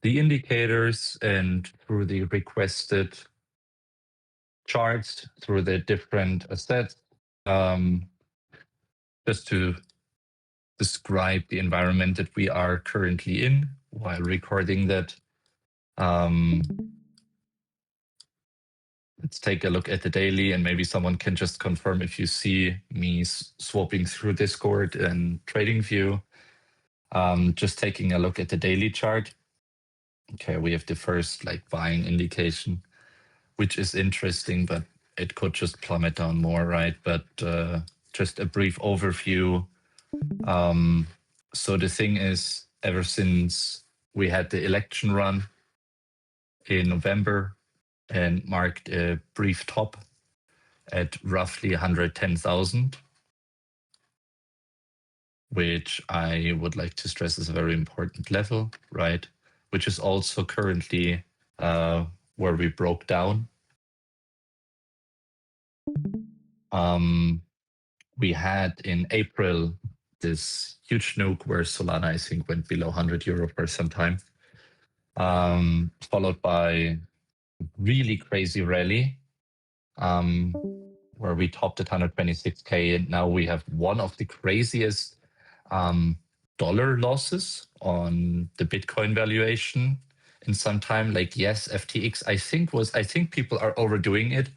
the indicators and through the requested charts, through the different assets, just to describe the environment that we are currently in while recording that. Let's take a look at the daily, and maybe someone can just confirm if you see me swapping through Discord and TradingView. Just taking a look at the daily chart. Okay, we have the first buying indication, which is interesting, but it could just plummet down more, right? But just a brief overview. So the thing is, ever since we had the election run in November and marked a brief top at roughly 110,000, which I would like to stress is a very important level, right? Which is also currently where we broke down. We had in April this huge nuke where Solana, I think, went below 100 euro for some time, followed by really crazy rally where we topped at 126K, and now we have one of the craziest dollar losses on the Bitcoin valuation in some time. Yes, FTX, I think people are overdoing it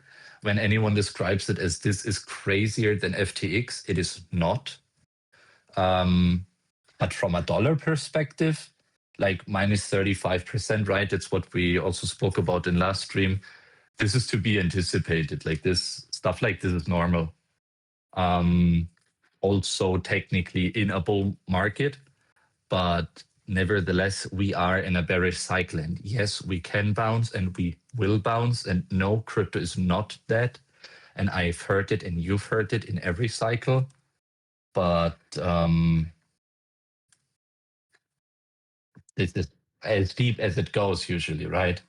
when anyone describes it as this is crazier than FTX. It is not. But from a dollar perspective, minus 35%, right? That's what we also spoke about in last stream. This is to be anticipated. Stuff like this is normal. Also technically in a bull market, but nevertheless, we are in a bearish cycle. And yes, we can bounce and we will bounce, and no, crypto is not dead. And I've heard it and you've heard it in every cycle. But this is as deep as it goes usually, right?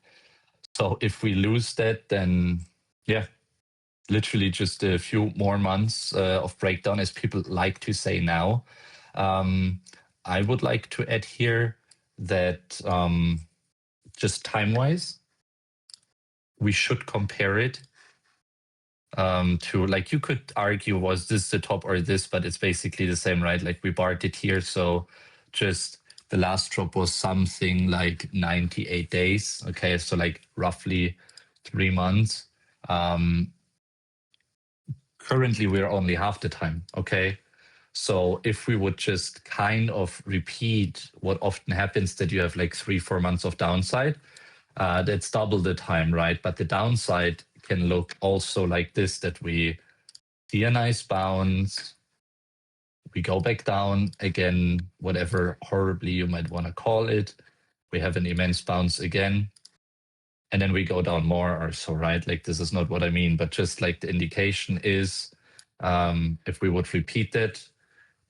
So if we lose that, then yeah, literally just a few more months of breakdown, as people like to say now. I would like to add here that just time-wise, we should compare it to, you could argue, was this the top or this, but it's basically the same, right? We barred it here, so just the last drop was something like 98 days. Okay, so roughly 3 months. Currently, we're only half the time, okay? So if we would just kind of repeat what often happens, that you have 3-4 months of downside, that's double the time, right? But the downside can look also like this, that we see a nice bounce, we go back down again, whatever horribly you might want to call it. We have an immense bounce again, and then we go down more or so, right? This is not what I mean, but just the indication is, if we would repeat that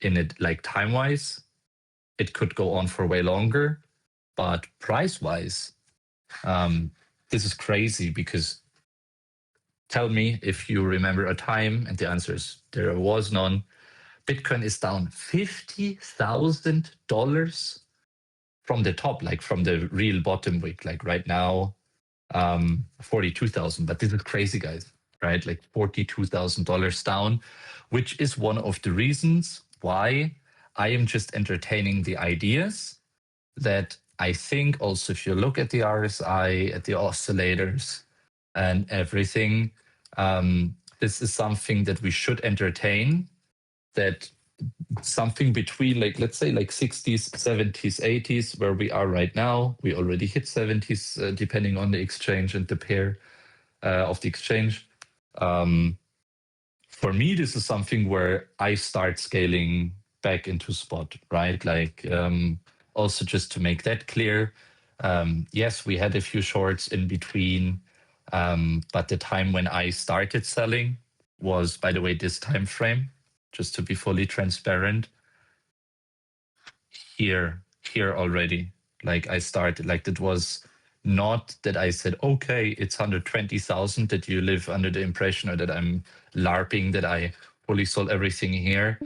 in it, time-wise, it could go on for way longer. But price-wise, this is crazy, because tell me if you remember a time, and the answer is there was none. Bitcoin is down $50,000 from the top, from the real bottom week, right now, 42,000. But this is crazy, guys, right? $42,000 down, which is one of the reasons why I am just entertaining the ideas that I think also, if you look at the RSI, at the oscillators and everything, this is something that we should entertain, that something between let's say 60s, 70s, 80s, where we are right now. We already hit 70s, depending on the exchange and the pair of the exchange. For me, this is something where I start scaling back into spot, right? Also just to make that clear, yes, we had a few shorts in between, but the time when I started selling was, by the way, this time frame, just to be fully transparent. Here already, I started, it was not that I said, okay, it's 120,000, that you live under the impression, or that I'm LARPing, that I fully sold everything here.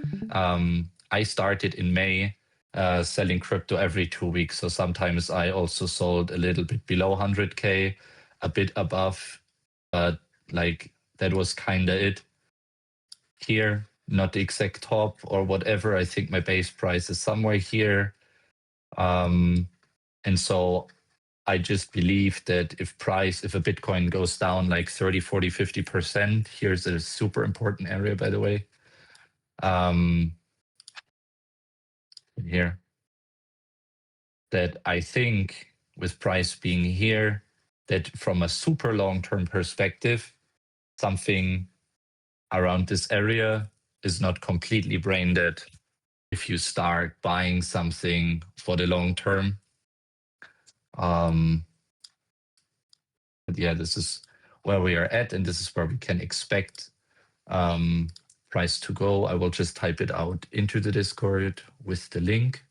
I started in May selling crypto every 2 weeks. So sometimes I also sold a little bit below 100K, a bit above, but like that was kind of it. Here, not the exact top or whatever. I think my base price is somewhere here. And so I just believe that if a Bitcoin goes down like 30, 40, 50%, here's a super important area, by the way. Here, that I think with price being here, that from a super long-term perspective, something around this area is not completely brain dead if you start buying something for the long term. But yeah, this is where we are at, and this is where we can expect price to go. I will just type it out into the Discord with the link.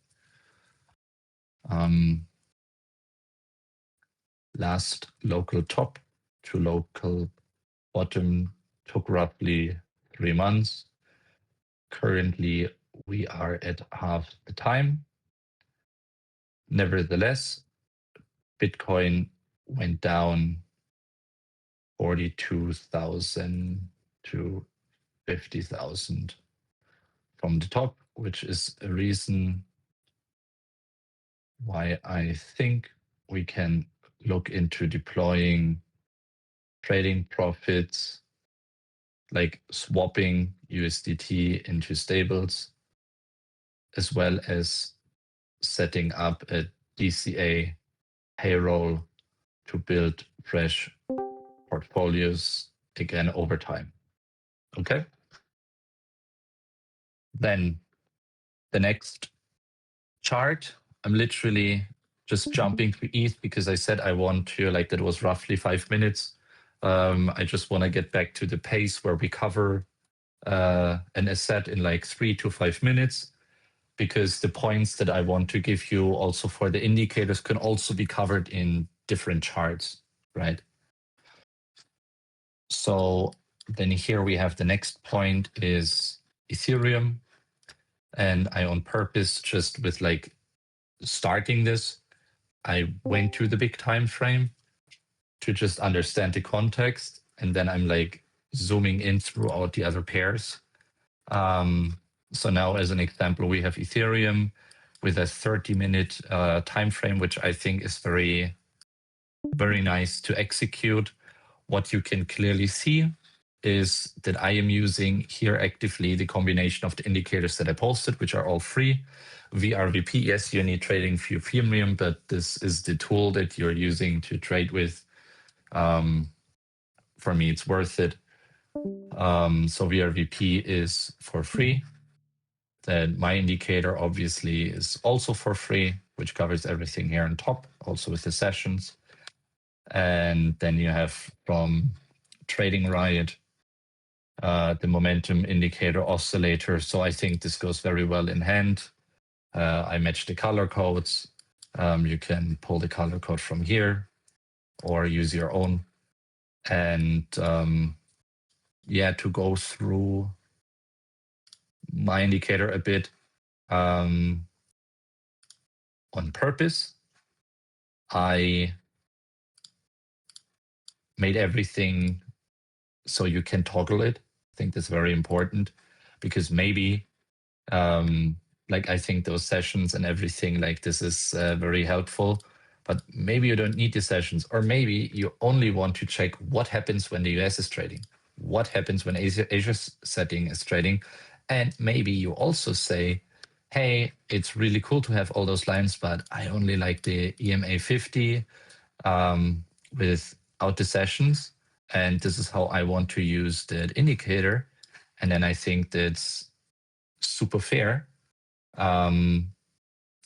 Last local top to local bottom took roughly 3 months. Currently, we are at half the time. Nevertheless, Bitcoin went down 42,000 to 50,000 from the top, which is a reason why I think we can look into deploying trading profits, like swapping USDT into stables, as well as setting up a DCA payroll to build fresh portfolios again over time. Okay. Then the next chart, I'm literally just jumping to ETH because I said I want to, like, that was roughly 5 minutes. I just want to get back to the pace where we cover an asset in like 3 to 5 minutes, because the points that I want to give you also for the indicators can also be covered in different charts, right? So then here we have the next point is Ethereum. And I on purpose, just with like starting this, I went to the big time frame to just understand the context. And then I'm like zooming in throughout the other pairs. So now as an example, we have Ethereum with a 30-minute time frame, which I think is very, very nice to execute. What you can clearly see is that I am using here actively the combination of the indicators that I posted, which are all free. VRVP, yes, you need trading for Ethereum, but this is the tool that you're using to trade with. For me, it's worth it. So VRVP is for free. Then my indicator obviously is also for free, which covers everything here on top, also with the sessions. And then you have from Trading Riot, the momentum indicator oscillator. So I think this goes very well in hand. I match the color codes. You can pull the color code from here or use your own. And yeah, to go through my indicator a bit, on purpose, I made everything so you can toggle it. I think that's very important, because maybe like I think those sessions and everything like this is very helpful, but maybe you don't need the sessions, or maybe you only want to check what happens when the US is trading, what happens when Asia's setting is trading. And maybe you also say, hey, it's really cool to have all those lines, but I only like the EMA 50 without the sessions. And this is how I want to use that indicator. And then I think that's super fair. And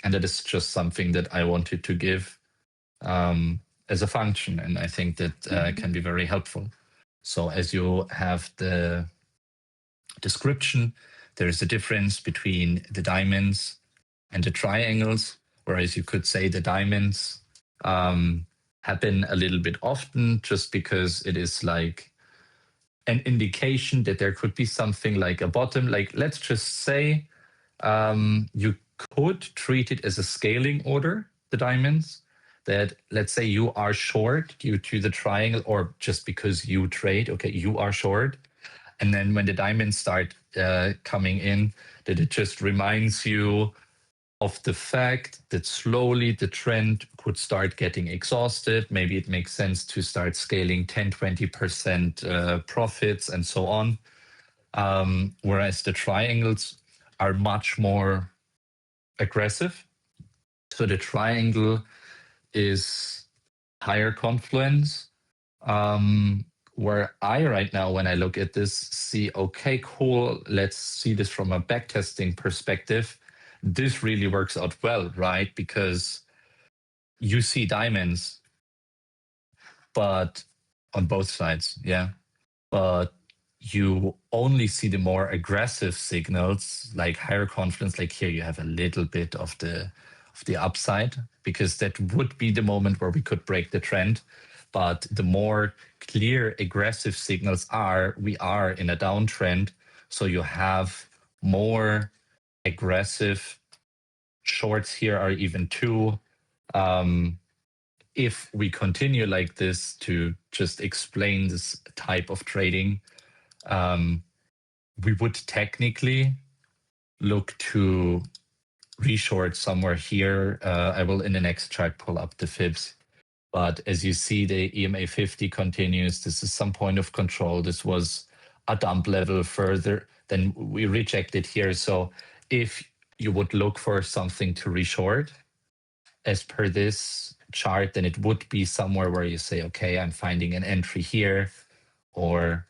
that is just something that I wanted to give as a function. And I think that can be very helpful. So as you have the description, there is a difference between the diamonds and the triangles, whereas you could say the diamonds happen a little bit often just because it is like an indication that there could be something like a bottom. Like, let's just say you could treat it as a scaling order, the diamonds, that let's say you are short due to the triangle or just because you trade, okay, you are short. And then when the diamonds start coming in, that it just reminds you of the fact that slowly the trend could start getting exhausted. Maybe it makes sense to start scaling 10, 20% profits and so on. Whereas the triangles are much more aggressive. So the triangle is higher confluence. Where I right now, when I look at this, see, okay, cool, let's see this from a backtesting perspective. This really works out well, right? Because you see diamonds, but on both sides, yeah. But you only see the more aggressive signals, like higher confidence. Like here, you have a little bit of the upside because that would be the moment where we could break the trend. But the more clear aggressive signals are, we are in a downtrend. So you have more aggressive shorts here are even two. If we continue like this to just explain this type of trading, we would technically look to reshort somewhere here. I will in the next chart pull up the fibs. But as you see, the EMA 50 continues. This is some point of control. This was a dump level further than we rejected here. So if you would look for something to reshort as per this chart, then it would be somewhere where you say, okay, I'm finding an entry here or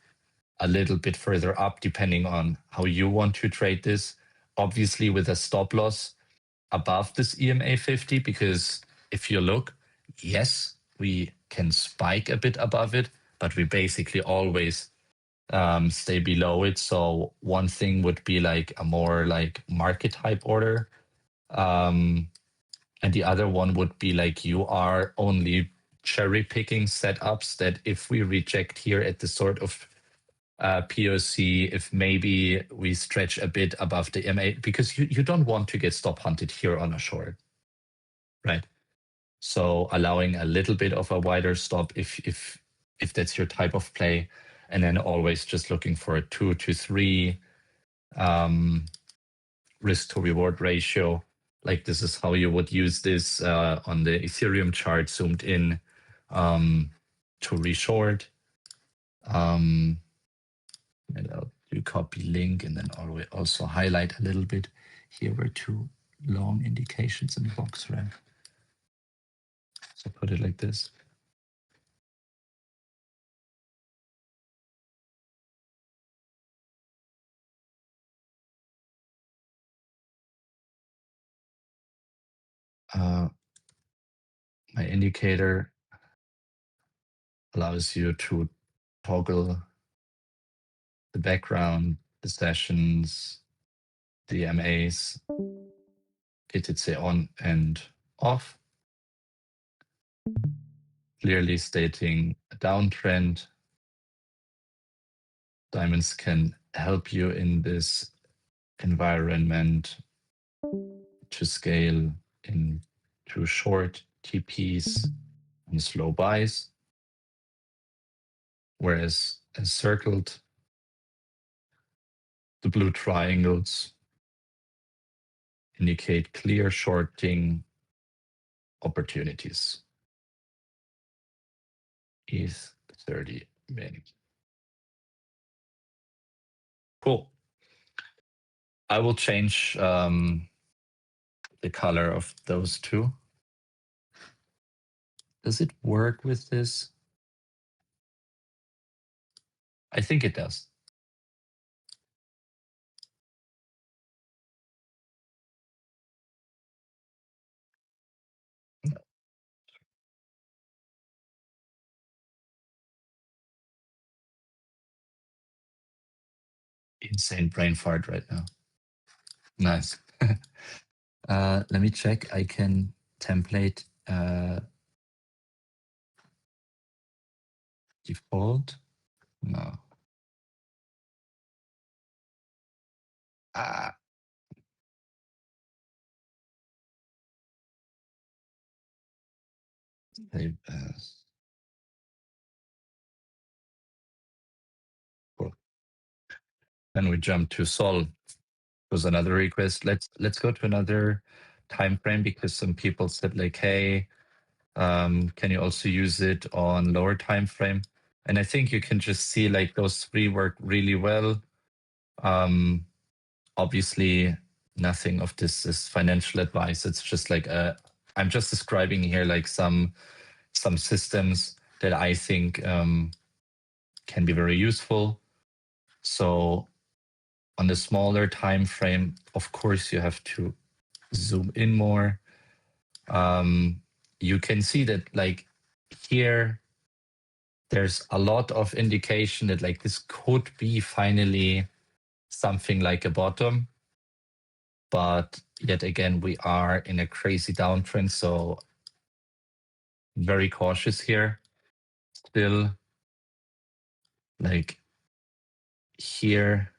a little bit further up, depending on how you want to trade this. Obviously, with a stop loss above this EMA 50, because if you look, yes, we can spike a bit above it, but we basically always stay below it. So one thing would be like a more like market type order. And the other one would be like you are only cherry picking setups that if we reject here at the sort of POC, if maybe we stretch a bit above the MA, because you don't want to get stop hunted here on a short, right? So allowing a little bit of a wider stop if that's your type of play, and then always just looking for a 2 to 3 risk to reward ratio. Like this is how you would use this on the Ethereum chart zoomed in to reshort. And I'll do copy link and then also highlight a little bit. Here were two long indications in the box, right? So put it like this. My indicator allows you to toggle the background, the sessions, the MAs, say on and off, clearly stating a downtrend. Diamonds can help you in this environment to scale into short TPs and slow buys, whereas as circled, the blue triangles indicate clear shorting opportunities. ETH 30 min. Cool. I will change the color of those two. Does it work with this? I think it does. Insane brain fart right now. Nice. Let me check. I can template default. No. Save as. Cool. Then we jump to Sol. Was another request. Let's go to another time frame because some people said like, hey, can you also use it on lower time frame? And I think you can just see like those three work really well. Obviously, nothing of this is financial advice. It's just like I'm just describing here like some systems that I think can be very useful. So on the smaller time frame, of course, you have to zoom in more. You can see that like here, there's a lot of indication that like this could be finally something like a bottom. But yet again, we are in a crazy downtrend. So very cautious here. Still, like here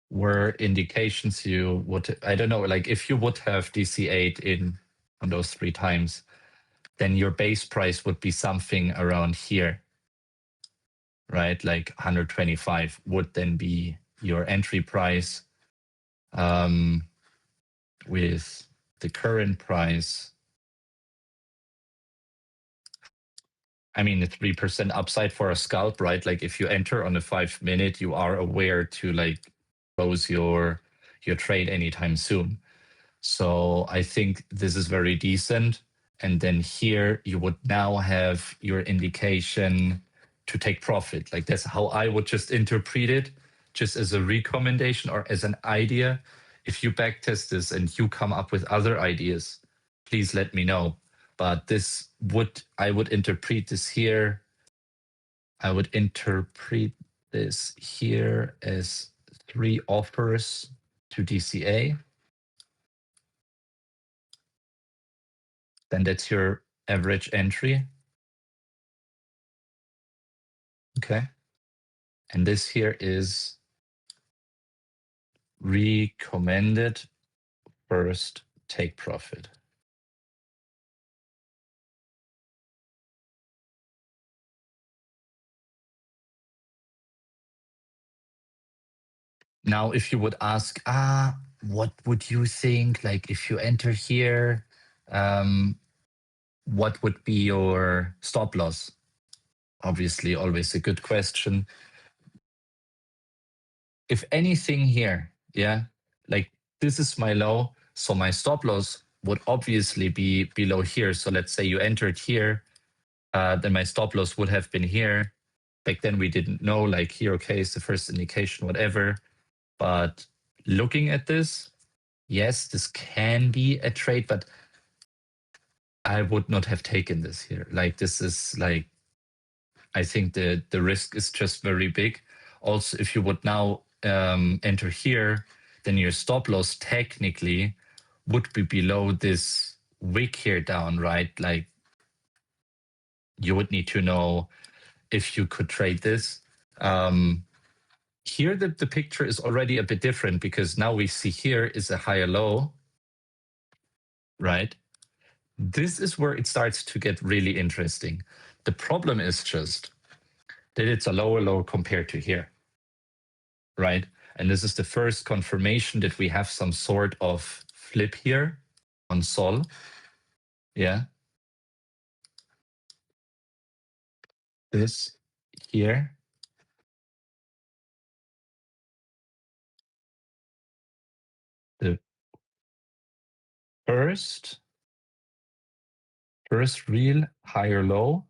were indications you would, I don't know, like if you would have DC8 in on those 3 times, then your base price would be something around here, right? Like 125 would then be your entry price. With the current price, I mean, a 3% upside for a scalp, right? Like if you enter on a 5-minute, you are aware to like close your trade anytime soon. So I think this is very decent. And then here you would now have your indication to take profit. Like that's how I would just interpret it, just as a recommendation or as an idea. If you backtest this and you come up with other ideas, please let me know. But this would, I would interpret this here. I would interpret this here as 3 offers to DCA. Then that's your average entry. Okay. And this here is recommended first take profit. Now, if you would ask, what would you think? Like if you enter here, what would be your stop loss? Obviously, always a good question. If anything here, yeah, like this is my low, so my stop loss would obviously be below here. So let's say you entered here, then my stop loss would have been here. Back then we didn't know, like here, okay, it's the first indication, whatever. But looking at this, yes, this can be a trade, but I would not have taken this here. Like this is like, I think the risk is just very big. Also, if you would now enter here, then your stop loss technically would be below this wick here down, right? Like you would need to know if you could trade this. Here, the picture is already a bit different because now we see here is a higher low, right? This is where it starts to get really interesting. The problem is just that it's a lower low compared to here, right? And this is the first confirmation that we have some sort of flip here on Sol. Yeah. This here. The first real higher low,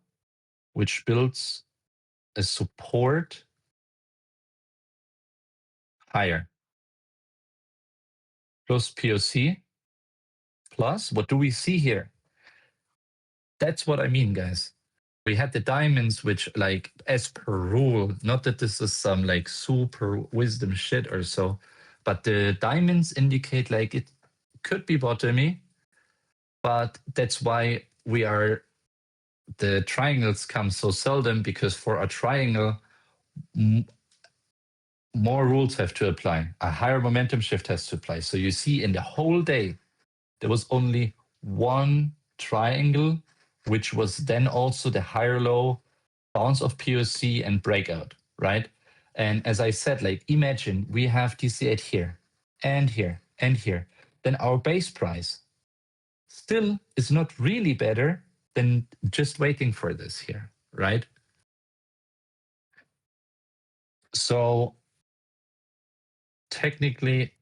which builds a support higher. Plus POC. Plus, what do we see here? That's what I mean, guys. We had the diamonds, which, like, as per rule, not that this is some like super wisdom shit or so, but the diamonds indicate like it could be bottomy, but that's why the triangles come so seldom, because for a triangle, more rules have to apply. A higher momentum shift has to apply. So you see in the whole day, there was only one triangle which was then also the higher low bounce of POC and breakout, right? And as I said, like imagine we have TC8 here and here and here. Then our base price still is not really better than just waiting for this here, right? So technically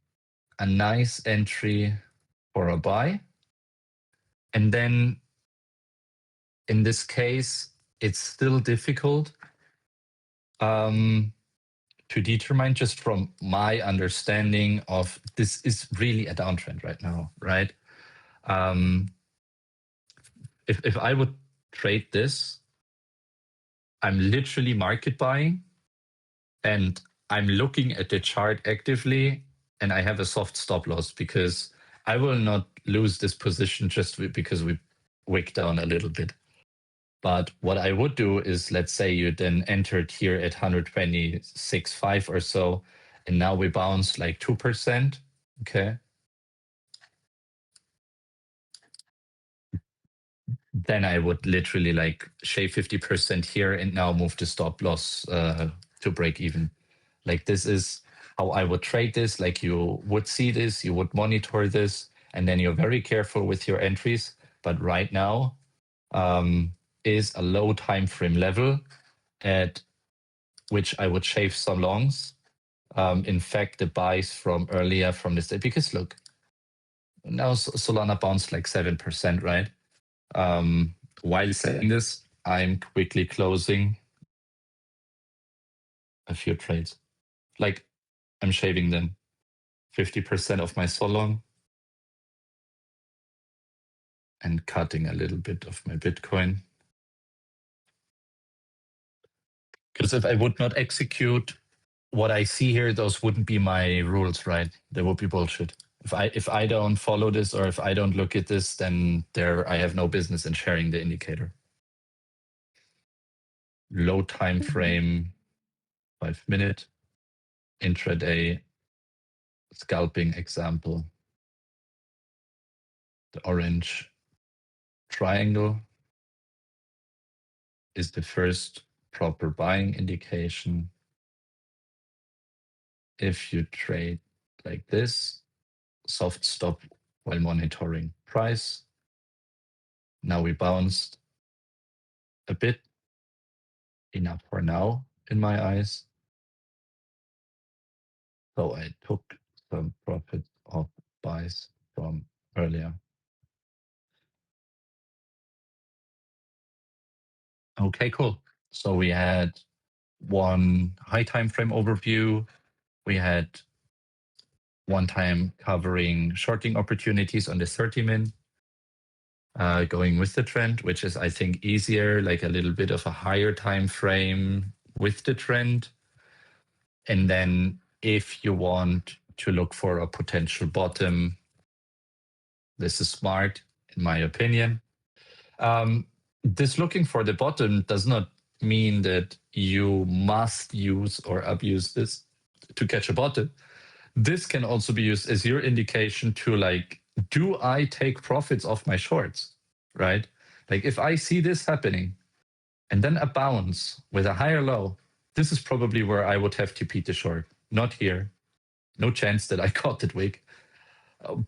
a nice entry for a buy. And then in this case, it's still difficult to determine, just from my understanding of this is really a downtrend right now, right? If I would trade this, I'm literally market buying and I'm looking at the chart actively and I have a soft stop loss because I will not lose this position just because we wick down a little bit. But what I would do is, let's say you then entered here at 126.5 or so, and now we bounce like 2%, okay? Then I would literally like shave 50% here and now move the stop loss to break even. Like this is how I would trade this. Like you would see this, you would monitor this, and then you're very careful with your entries. But right now is a low time frame level at which I would shave some longs. In fact, the buys from earlier from this day, because look, now Solana bounced like 7%, right? While saying this, I'm quickly closing a few trades. Like I'm shaving them 50% of my Solon and cutting a little bit of my Bitcoin. Because if I would not execute what I see here, those wouldn't be my rules, right? They would be bullshit. If I don't follow this or if I don't look at this, then I have no business in sharing the indicator. Low time frame, 5 minute, intraday scalping example. The orange triangle is the first proper buying indication. If you trade like this, soft stop while monitoring price. Now we bounced a bit, enough for now in my eyes. So I took some profit of buys from earlier. Okay, cool. So we had one high time frame overview. We had one time covering shorting opportunities on the 30 min, going with the trend, which is, I think, easier, like a little bit of a higher time frame with the trend. And then if you want to look for a potential bottom, this is smart, in my opinion. This looking for the bottom does not mean that you must use or abuse this to catch a bottom. This can also be used as your indication to like, do I take profits off my shorts, right? Like if I see this happening and then a bounce with a higher low, this is probably where I would have TP'd the short, not here. No chance that I caught it wick.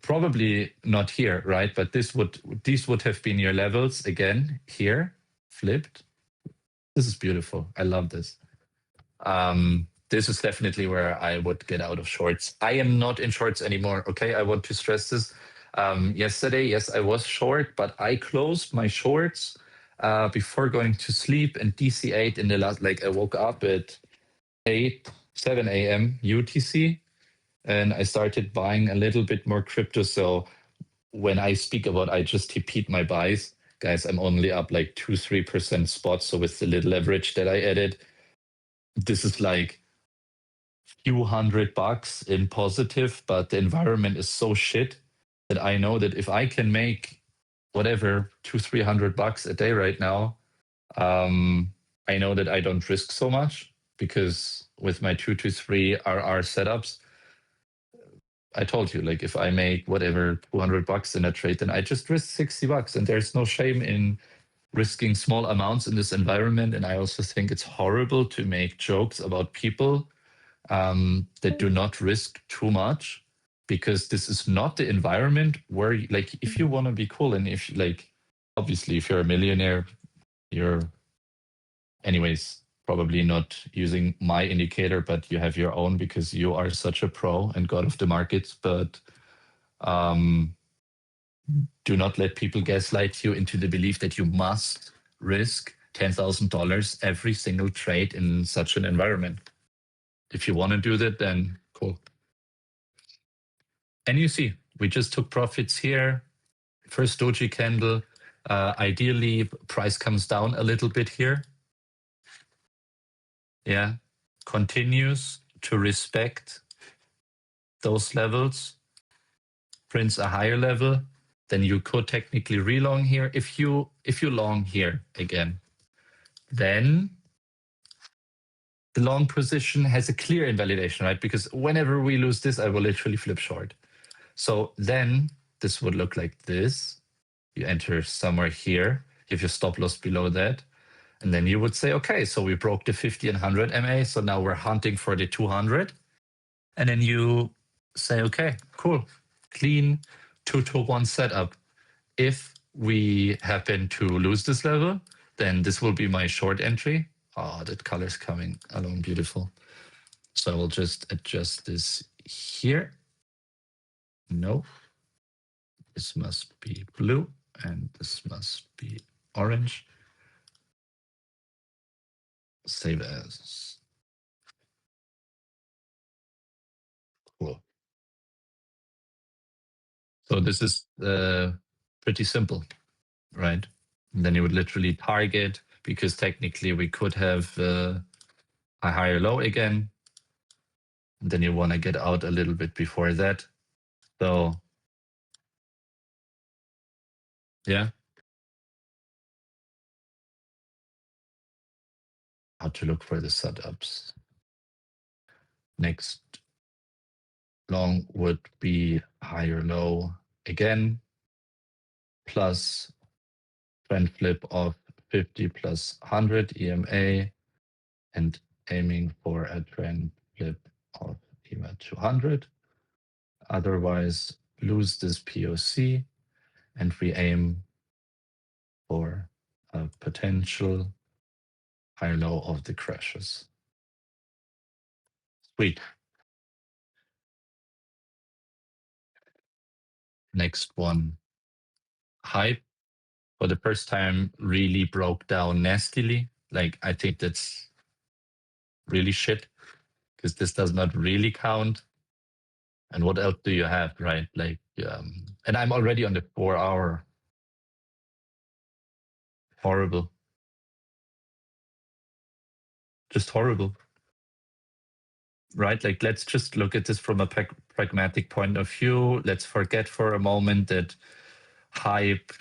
Probably not here, right? But these would have been your levels again here, flipped. This is beautiful. I love this. This is definitely where I would get out of shorts. I am not in shorts anymore. Okay, I want to stress this. Yesterday, yes, I was short, but I closed my shorts before going to sleep, and DC8 in the last, like I woke up at 7 a.m. UTC, and I started buying a little bit more crypto. So when I speak about I just TP'd my buys, guys, I'm only up like 2-3% spot. So with the little leverage that I added, this is like few $100 in positive, but the environment is so shit that I know that if I can make whatever $200-300 a day right now, I know that I don't risk so much, because with my 2 to 3 RR setups, I told you, like if I make whatever $200 in a trade, then I just risk $60, and there's no shame in risking small amounts in this environment. And I also think it's horrible to make jokes about people that do not risk too much, because this is not the environment where, like, if you want to be cool, and if, like, obviously, if you're a millionaire, you're anyways probably not using my indicator, but you have your own because you are such a pro and god of the markets. But do not let people gaslight you into the belief that you must risk $10,000 every single trade in such an environment. If you want to do that, then cool. And you see, we just took profits here. First doji candle. Ideally, price comes down a little bit here. Yeah, continues to respect those levels, prints a higher level, then you could technically relong here. If you long here again, then the long position has a clear invalidation, right? Because whenever we lose this, I will literally flip short. So then this would look like this. You enter somewhere here. You have your stop loss below that. And then you would say, okay, so we broke the 50 and 100 MA. So now we're hunting for the 200. And then you say, okay, cool, clean 2-to-1 setup. If we happen to lose this level, then this will be my short entry. Oh, that color's coming along beautiful. So I will just adjust this here. No, this must be blue and this must be orange. Save as. Cool. So this is pretty simple, right? And then you would literally target, because technically we could have a higher low again. And then you want to get out a little bit before that. So yeah. How to look for the setups. Next long would be higher low again, plus trend flip of 50 plus 100 EMA, and aiming for a trend flip of EMA 200. Otherwise, lose this POC and we aim for a potential high low of the crashes. Sweet. Next one, hype. For the first time, really broke down nastily. Like, I think that's really shit, because this does not really count. And what else do you have, right? Like, and I'm already on the 4-hour. Horrible. Just horrible. Right? Like, let's just look at this from a pragmatic point of view. Let's forget for a moment that hype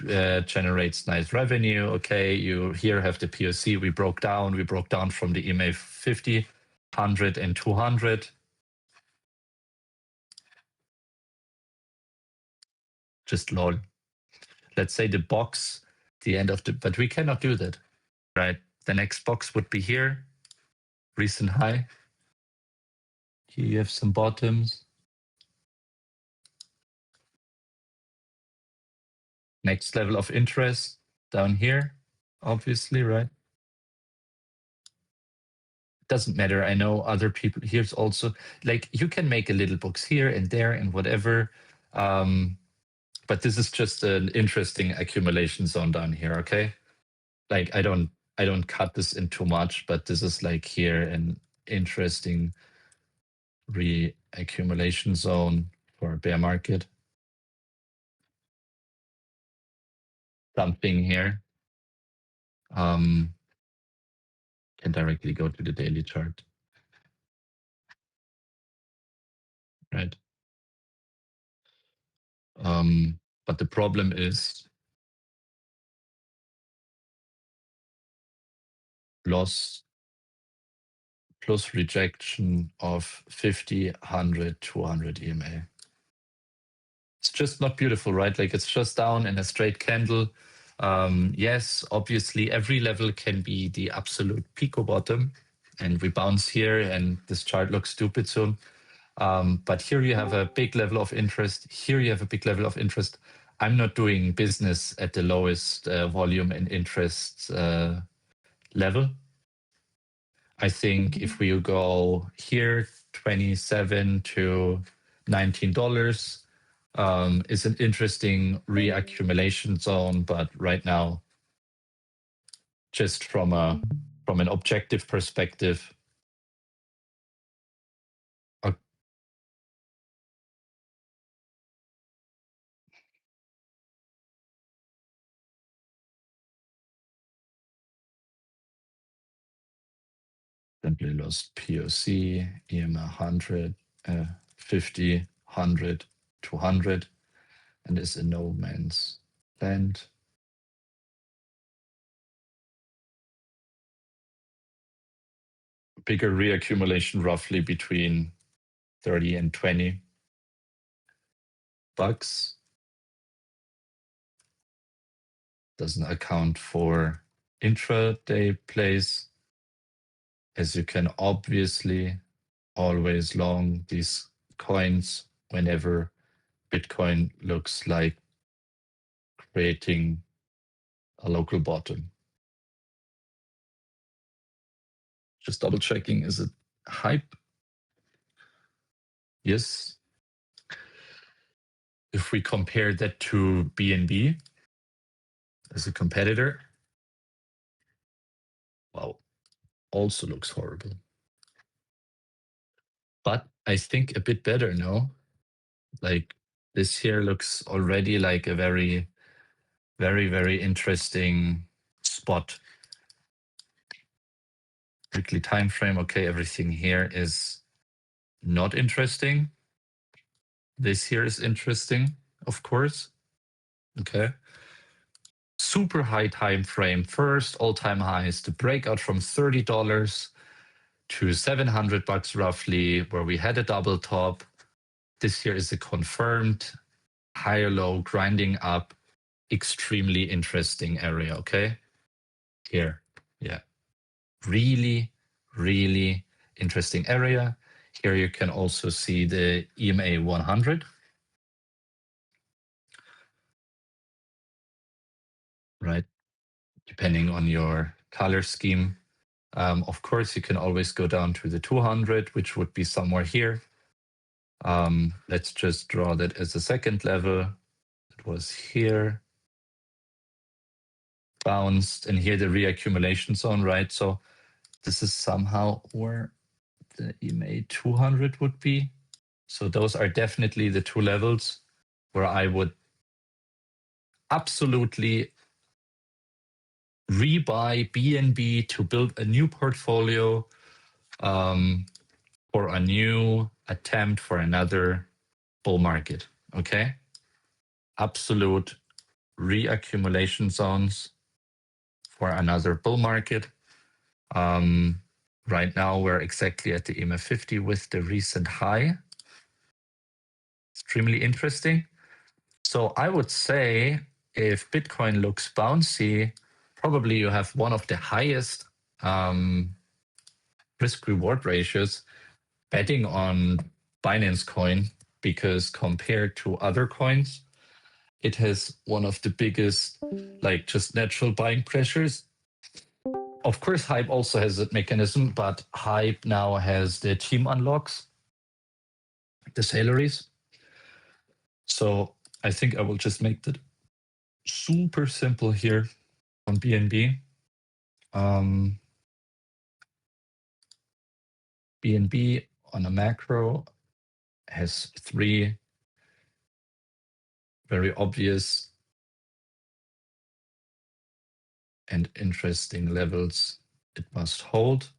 generates nice revenue. Okay, you here have the POC. We broke down from the EMA 50, 100, and 200. Just lol. Let's say the box, the end of the, but we cannot do that, right? The next box would be here, recent high. Here you have some bottoms. Next level of interest down here, obviously, right? Doesn't matter. I know other people. Here's also, like, you can make a little box here and there and whatever. But this is just an interesting accumulation zone down here, okay? Like, I don't cut this in too much, but this is like here an interesting reaccumulation zone for a bear market. Something here. Can directly go to the daily chart. Right. But the problem is loss plus rejection of 50, 100, 200 EMA. It's just not beautiful, right? Like, it's just down in a straight candle. Yes, obviously every level can be the absolute pico bottom, and we bounce here and this chart looks stupid soon. But here you have a big level of interest. Here you have a big level of interest. I'm not doing business at the lowest volume and interest level. I think if we go here, $27 to $19 is an interesting reaccumulation zone, but right now, just from an objective perspective, simply lost POC, EMA 100, 50, 100, 200, and is in no man's land. Bigger reaccumulation, roughly between 30 and 20 bucks. Doesn't account for intraday plays, as you can obviously always long these coins whenever Bitcoin looks like creating a local bottom. Just double checking, is it hype? Yes. If we compare that to BNB as a competitor, wow, also looks horrible. But I think a bit better, no? Like this here looks already like a very, very, very interesting spot. Weekly time frame, okay, everything here is not interesting. This here is interesting, of course. Okay. Super high time frame. First all-time high is the breakout from $30 to $700 roughly, where we had a double top. This here is a confirmed higher low grinding up, extremely interesting area. Okay. Here. Yeah. Really, really interesting area. Here you can also see the EMA 100. Right? Depending on your color scheme. Of course, you can always go down to the 200, which would be somewhere here. Let's just draw that as a second level. It was here. Bounced, and here the reaccumulation zone, right? So this is somehow where the EMA 200 would be. So those are definitely the two levels where I would absolutely rebuy BNB to build a new portfolio for a new attempt for another bull market. Okay. Absolute reaccumulation zones for another bull market. Right now, we're exactly at the EMA 50 with the recent high. Extremely interesting. So I would say if Bitcoin looks bouncy, probably you have one of the highest risk-reward ratios betting on Binance Coin, because compared to other coins, it has one of the biggest, like, just natural buying pressures. Of course, Hype also has that mechanism, but Hype now has the team unlocks, the salaries. So I think I will just make that super simple here on BNB. BNB on a macro has three very obvious and interesting levels it must hold,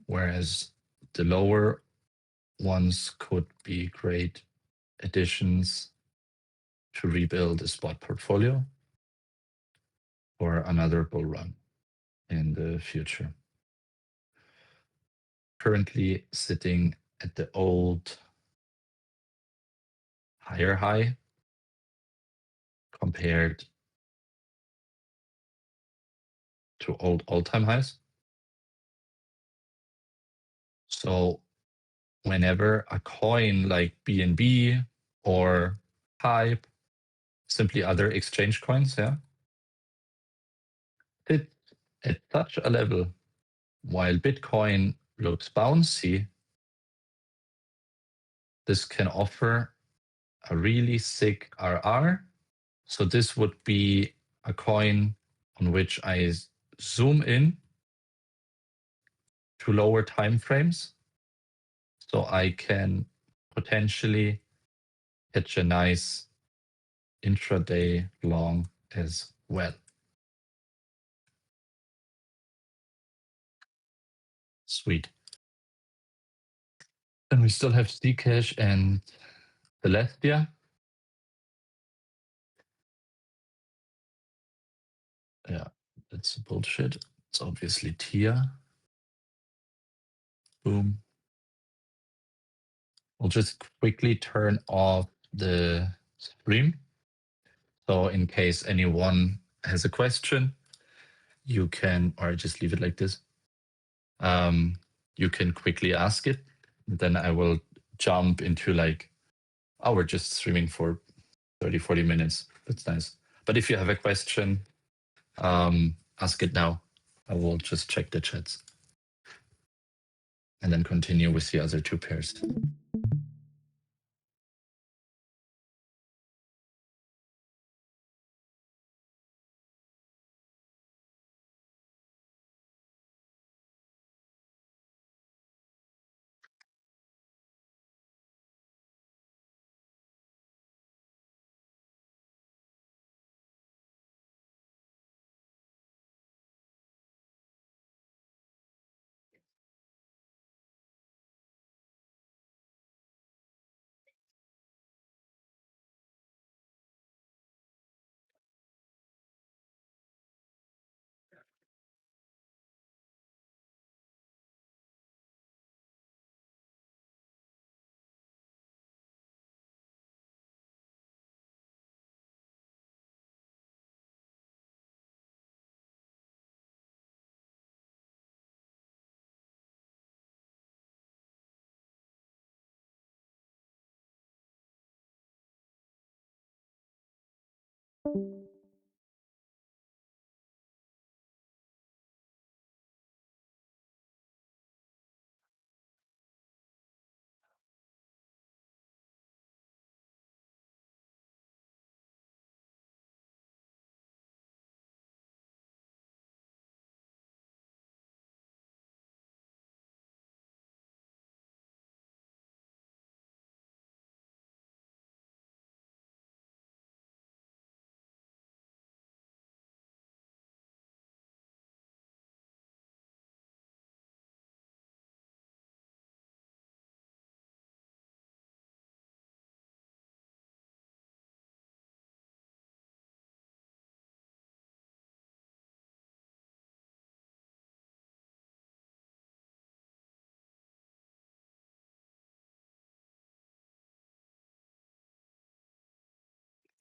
whereas the lower ones could be great additions to rebuild a spot portfolio or another bull run in the future. Currently sitting at the old higher high compared to all-time highs. So whenever a coin like BNB or Hype, simply other exchange coins, hit at such a level, while Bitcoin looks bouncy, this can offer a really sick RR. So this would be a coin on which I zoom in to lower time frames, so I can potentially catch a nice intraday long as well. Sweet. Then we still have Zcash and Celestia. Yeah, that's bullshit. It's obviously TIA. Boom. We'll just quickly turn off the stream. So in case anyone has a question, you can, or just leave it like this. You can quickly ask it. Then I will jump into like, oh, we're just streaming for 30, 40 minutes. That's nice. But if you have a question, ask it now. I will just check the chats and then continue with the other two pairs.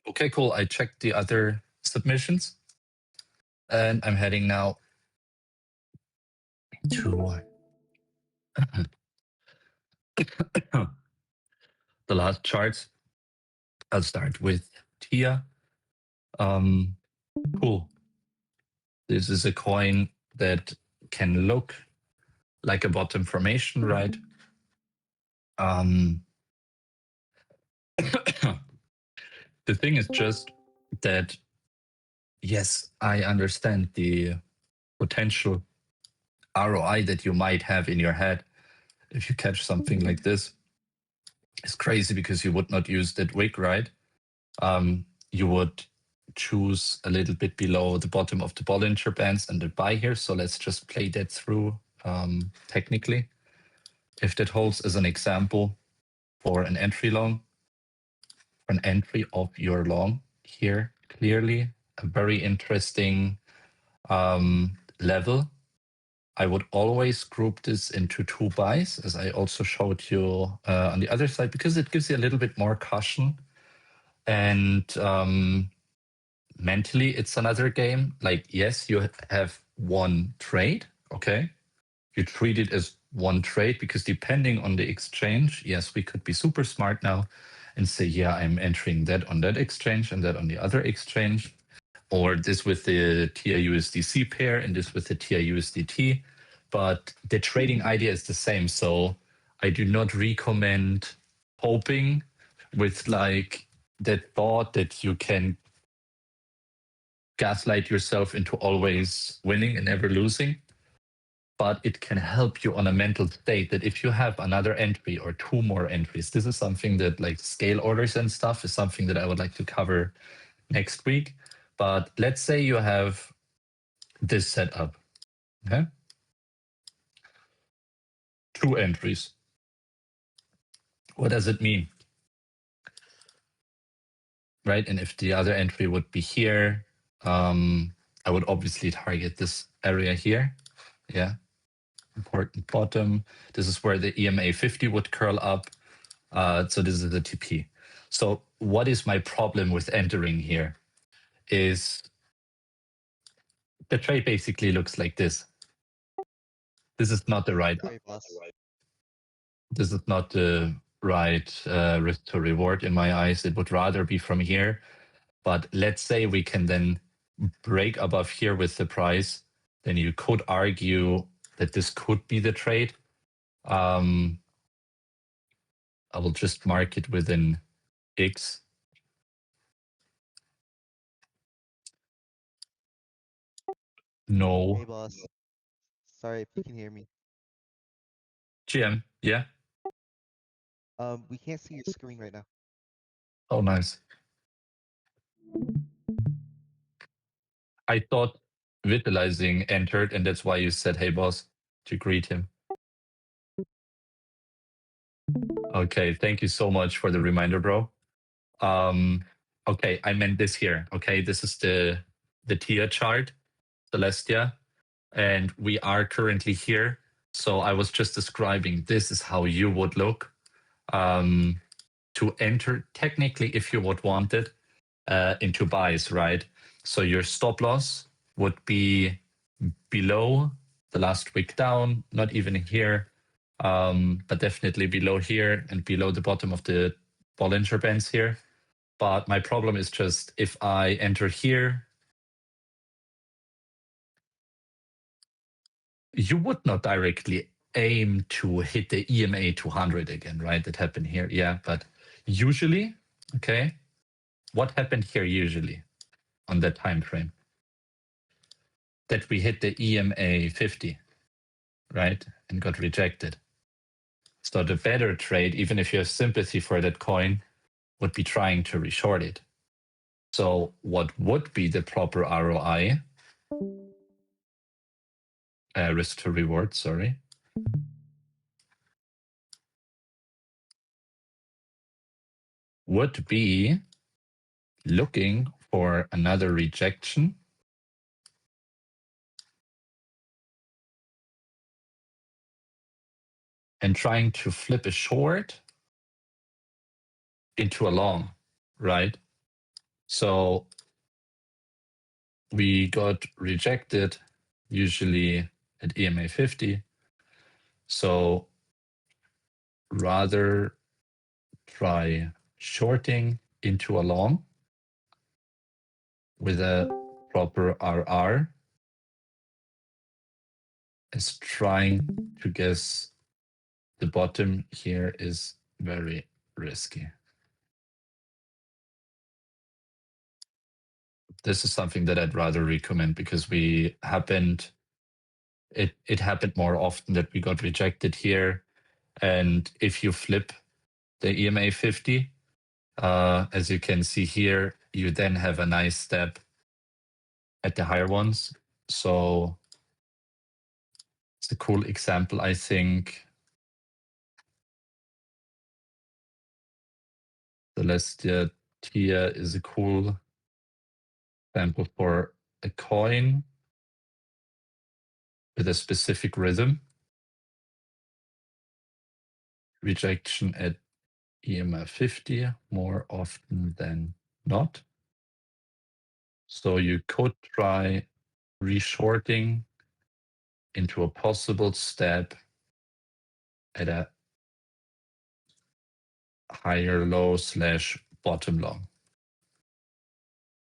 Okay, cool. I checked the other submissions and I'm heading now to the last charts. I'll start with TIA. Cool. This is a coin that can look like a bottom formation, right? The thing is just that, yes, I understand the potential ROI that you might have in your head if you catch something like this. It's crazy because you would not use that wick, right? You would choose a little bit below the bottom of the Bollinger Bands and the buy here. So let's just play that through technically. If that holds as an example for an entry long, an entry of your long here, clearly a very interesting level. I would always group this into two buys, as I also showed you on the other side, because it gives you a little bit more caution. And mentally, it's another game. Like, yes, you have one trade, okay? You treat it as one trade because depending on the exchange, yes, we could be super smart now and say, yeah, I'm entering that on that exchange and that on the other exchange, or this with the TR-USDC pair and this with the TR-USDT. But the trading idea is the same. So I do not recommend hoping with like that thought that you can gaslight yourself into always winning and never losing. But it can help you on a mental state that if you have another entry or two more entries, this is something that like scale orders and stuff is something that I would like to cover next week. But let's say you have this setup, okay? 2 entries. What does it mean? Right, and if the other entry would be here, I would obviously target this area here. Yeah, important bottom. This is where the EMA 50 would curl up. So this is the TP. So what is my problem with entering here is the trade basically looks like this. This is not the right. Sorry, boss. This is not the right risk to reward in my eyes. It would rather be from here. But let's say we can then break above here with the price, then you could argue that this could be the trade. I will just mark it within X. No. Hey, boss. Sorry if you can hear me. GM, yeah? We can't see your screen right now. Oh, nice. I thought Vitalizing entered, and that's why you said, hey, boss, to greet him. Okay, thank you so much for the reminder, bro. Okay, I meant this here. Okay, this is the tier chart, Celestia, and we are currently here. So I was just describing this is how you would look to enter, technically, if you would want it, into buys, right? So your stop loss would be below the last wick down, not even here, but definitely below here and below the bottom of the Bollinger Bands here. But my problem is just if I enter here, you would not directly aim to hit the EMA 200 again, right? That happened here. Yeah, but usually, okay, what happened here usually on that time frame? That we hit the EMA 50, right? And got rejected. So the better trade, even if you have sympathy for that coin, would be trying to reshort it. So what would be the proper ROI? Risk to reward, sorry. Would be looking for another rejection and trying to flip a short into a long, right? So we got rejected usually at EMA 50. So rather try shorting into a long with a proper RR as trying to guess the bottom here is very risky. This is something that I'd rather recommend because it happened more often that we got rejected here. And if you flip the EMA 50, as you can see here, you then have a nice step at the higher ones. So it's a cool example, I think. Celestia tier is a cool example for a coin with a specific rhythm. Rejection at EMA 50 more often than not. So you could try reshorting into a possible step at a higher low / bottom long.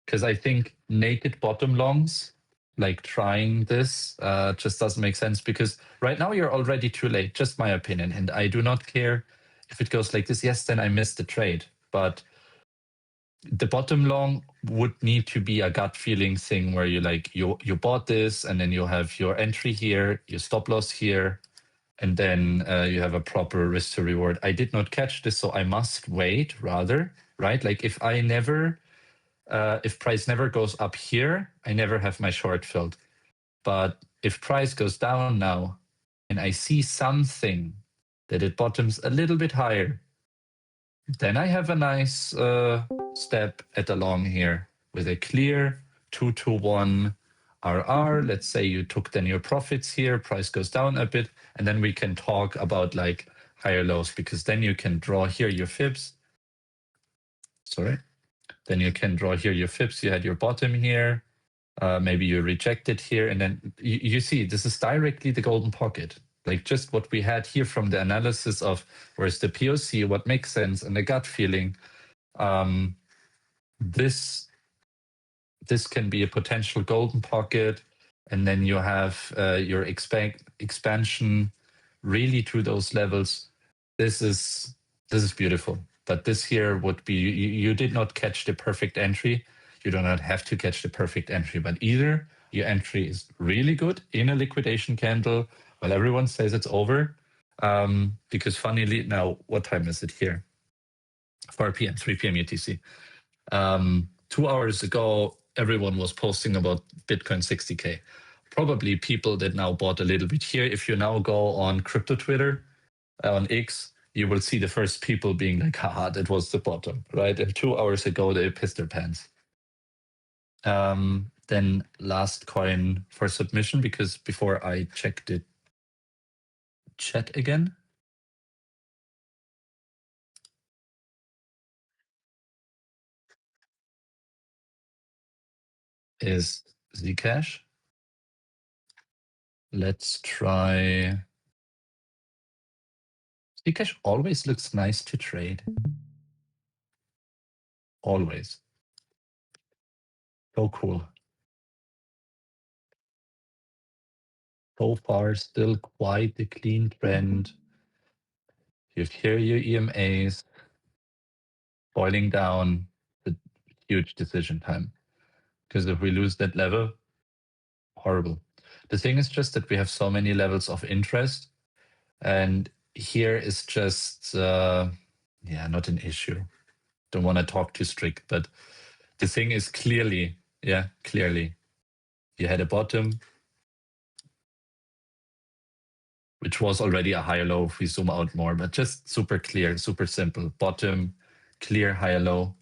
Because I think naked bottom longs, like trying this, just doesn't make sense, because right now you're already too late, just my opinion. And I do not care if it goes like this. Yes, then I missed the trade. But the bottom long would need to be a gut feeling thing where you like, you bought this and then you have your entry here, your stop loss here, and then you have a proper risk to reward. I did not catch this, so I must wait rather, right? Like if I never, if price never goes up here, I never have my short filled. But if price goes down now and I see something that it bottoms a little bit higher, then I have a nice step at the long here with a clear 2-to-1 RR. Let's say you took then your profits here, price goes down a bit, and then we can talk about like higher lows, because then you can draw here your fibs. Sorry. Then you can draw here your fibs. You had your bottom here. Maybe you rejected here, and then you see this is directly the golden pocket. Like just what we had here from the analysis of where's the POC, what makes sense, and the gut feeling. This can be a potential golden pocket, and then you have your expansion really to those levels. This is beautiful. But this here would be, you did not catch the perfect entry. You do not have to catch the perfect entry, but either your entry is really good in a liquidation candle while everyone says it's over. Because funnily, now, what time is it here? 4 p.m., 3 p.m. UTC. 2 hours ago, everyone was posting about Bitcoin 60K. Probably people that now bought a little bit here. If you now go on crypto Twitter, on X, you will see the first people being like, haha, that was the bottom, right? And 2 hours ago, they pissed their pants. Then last coin for submission, because before I checked the chat again, is Zcash. Let's try. Zcash always looks nice to trade. Always. So cool. So far, still quite a clean trend. You hear your EMAs boiling down, the huge decision time. Because if we lose that level, horrible. The thing is just that we have so many levels of interest, and here is just, not an issue. Don't want to talk too strict, but the thing is clearly, you had a bottom, which was already a higher low if we zoom out more, but just super clear, super simple. Bottom, clear, higher low.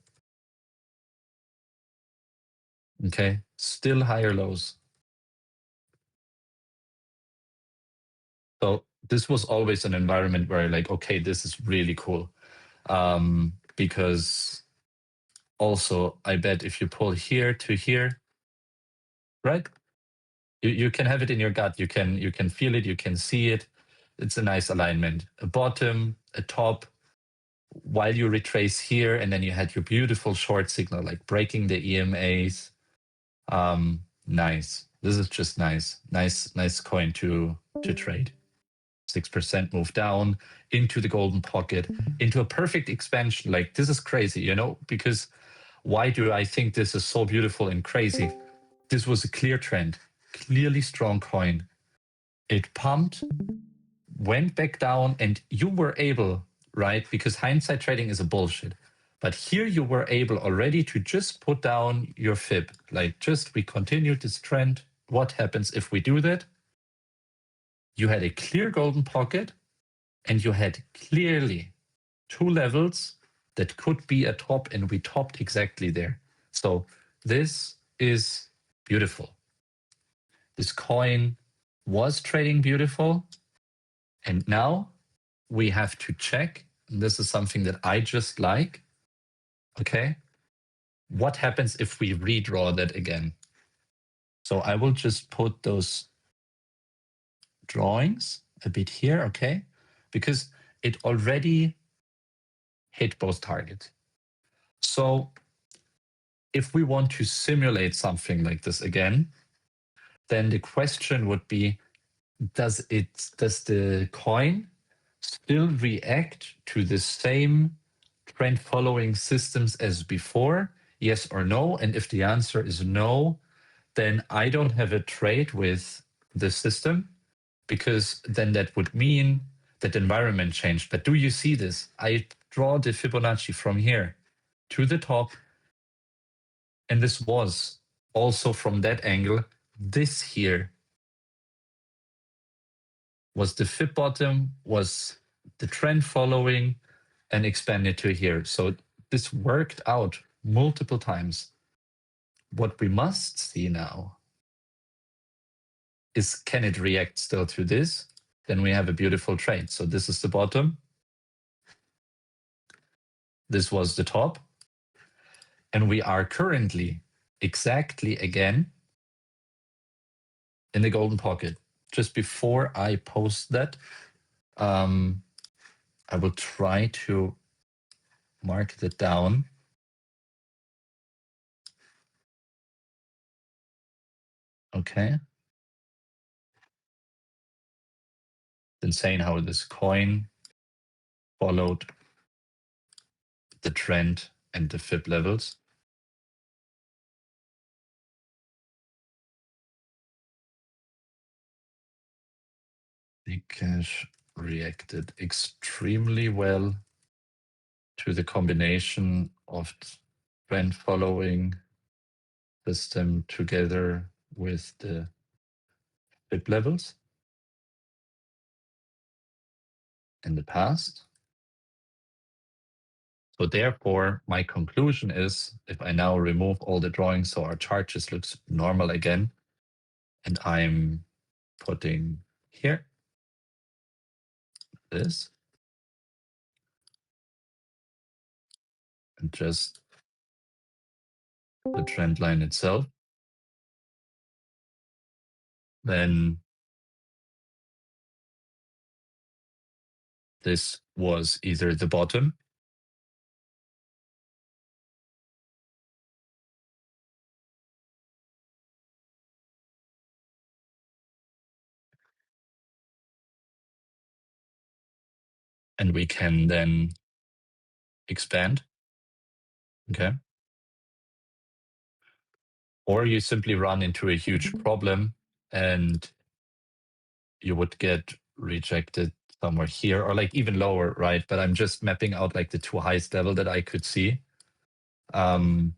Okay, still higher lows. So this was always an environment where like, okay, this is really cool. Because also I bet if you pull here to here, right? You can have it in your gut. You can feel it, you can see it. It's a nice alignment. A bottom, a top, while you retrace here, and then you had your beautiful short signal, like breaking the EMAs. Nice. This is just nice. Nice coin to trade. 6% move down into the golden pocket, into a perfect expansion. Like this is crazy, because why do I think this is so beautiful and crazy? This was a clear trend, clearly strong coin. It pumped, went back down, and you were able, right? Because hindsight trading is a bullshit. But here you were able already to just put down your fib. Like just we continued this trend. What happens if we do that? You had a clear golden pocket, and you had clearly 2 levels that could be a top, and we topped exactly there. So this is beautiful. This coin was trading beautiful, and now we have to check, and this is something that I just like, okay? What happens if we redraw that again? So I will just put those drawings a bit here, okay? Because it already hit both targets. So if we want to simulate something like this again, then the question would be, does the coin still react to the same trend following systems as before? Yes or no? And if the answer is no, then I don't have a trade with the system, because then that would mean that the environment changed. But do you see this? I draw the Fibonacci from here to the top, and this was also from that angle. This here was the Fib bottom, was the trend following, and expanded to here. So this worked out multiple times. What we must see now is, can it react still to this? Then we have a beautiful trade. So this is the bottom. This was the top. And we are currently exactly again in the golden pocket. Just before I post that, I will try to mark that down. Okay. It's insane how this coin followed the trend and the Fib levels. Zcash reacted extremely well to the combination of trend following system together with the Fib levels in the past. So therefore, my conclusion is, if I now remove all the drawings so our chart just looks normal again, and I'm putting here this, and just the trend line itself, then this was either the bottom and we can then expand, okay? Or you simply run into a huge problem and you would get rejected somewhere here, or like even lower, right? But I'm just mapping out like the two highest level that I could see. So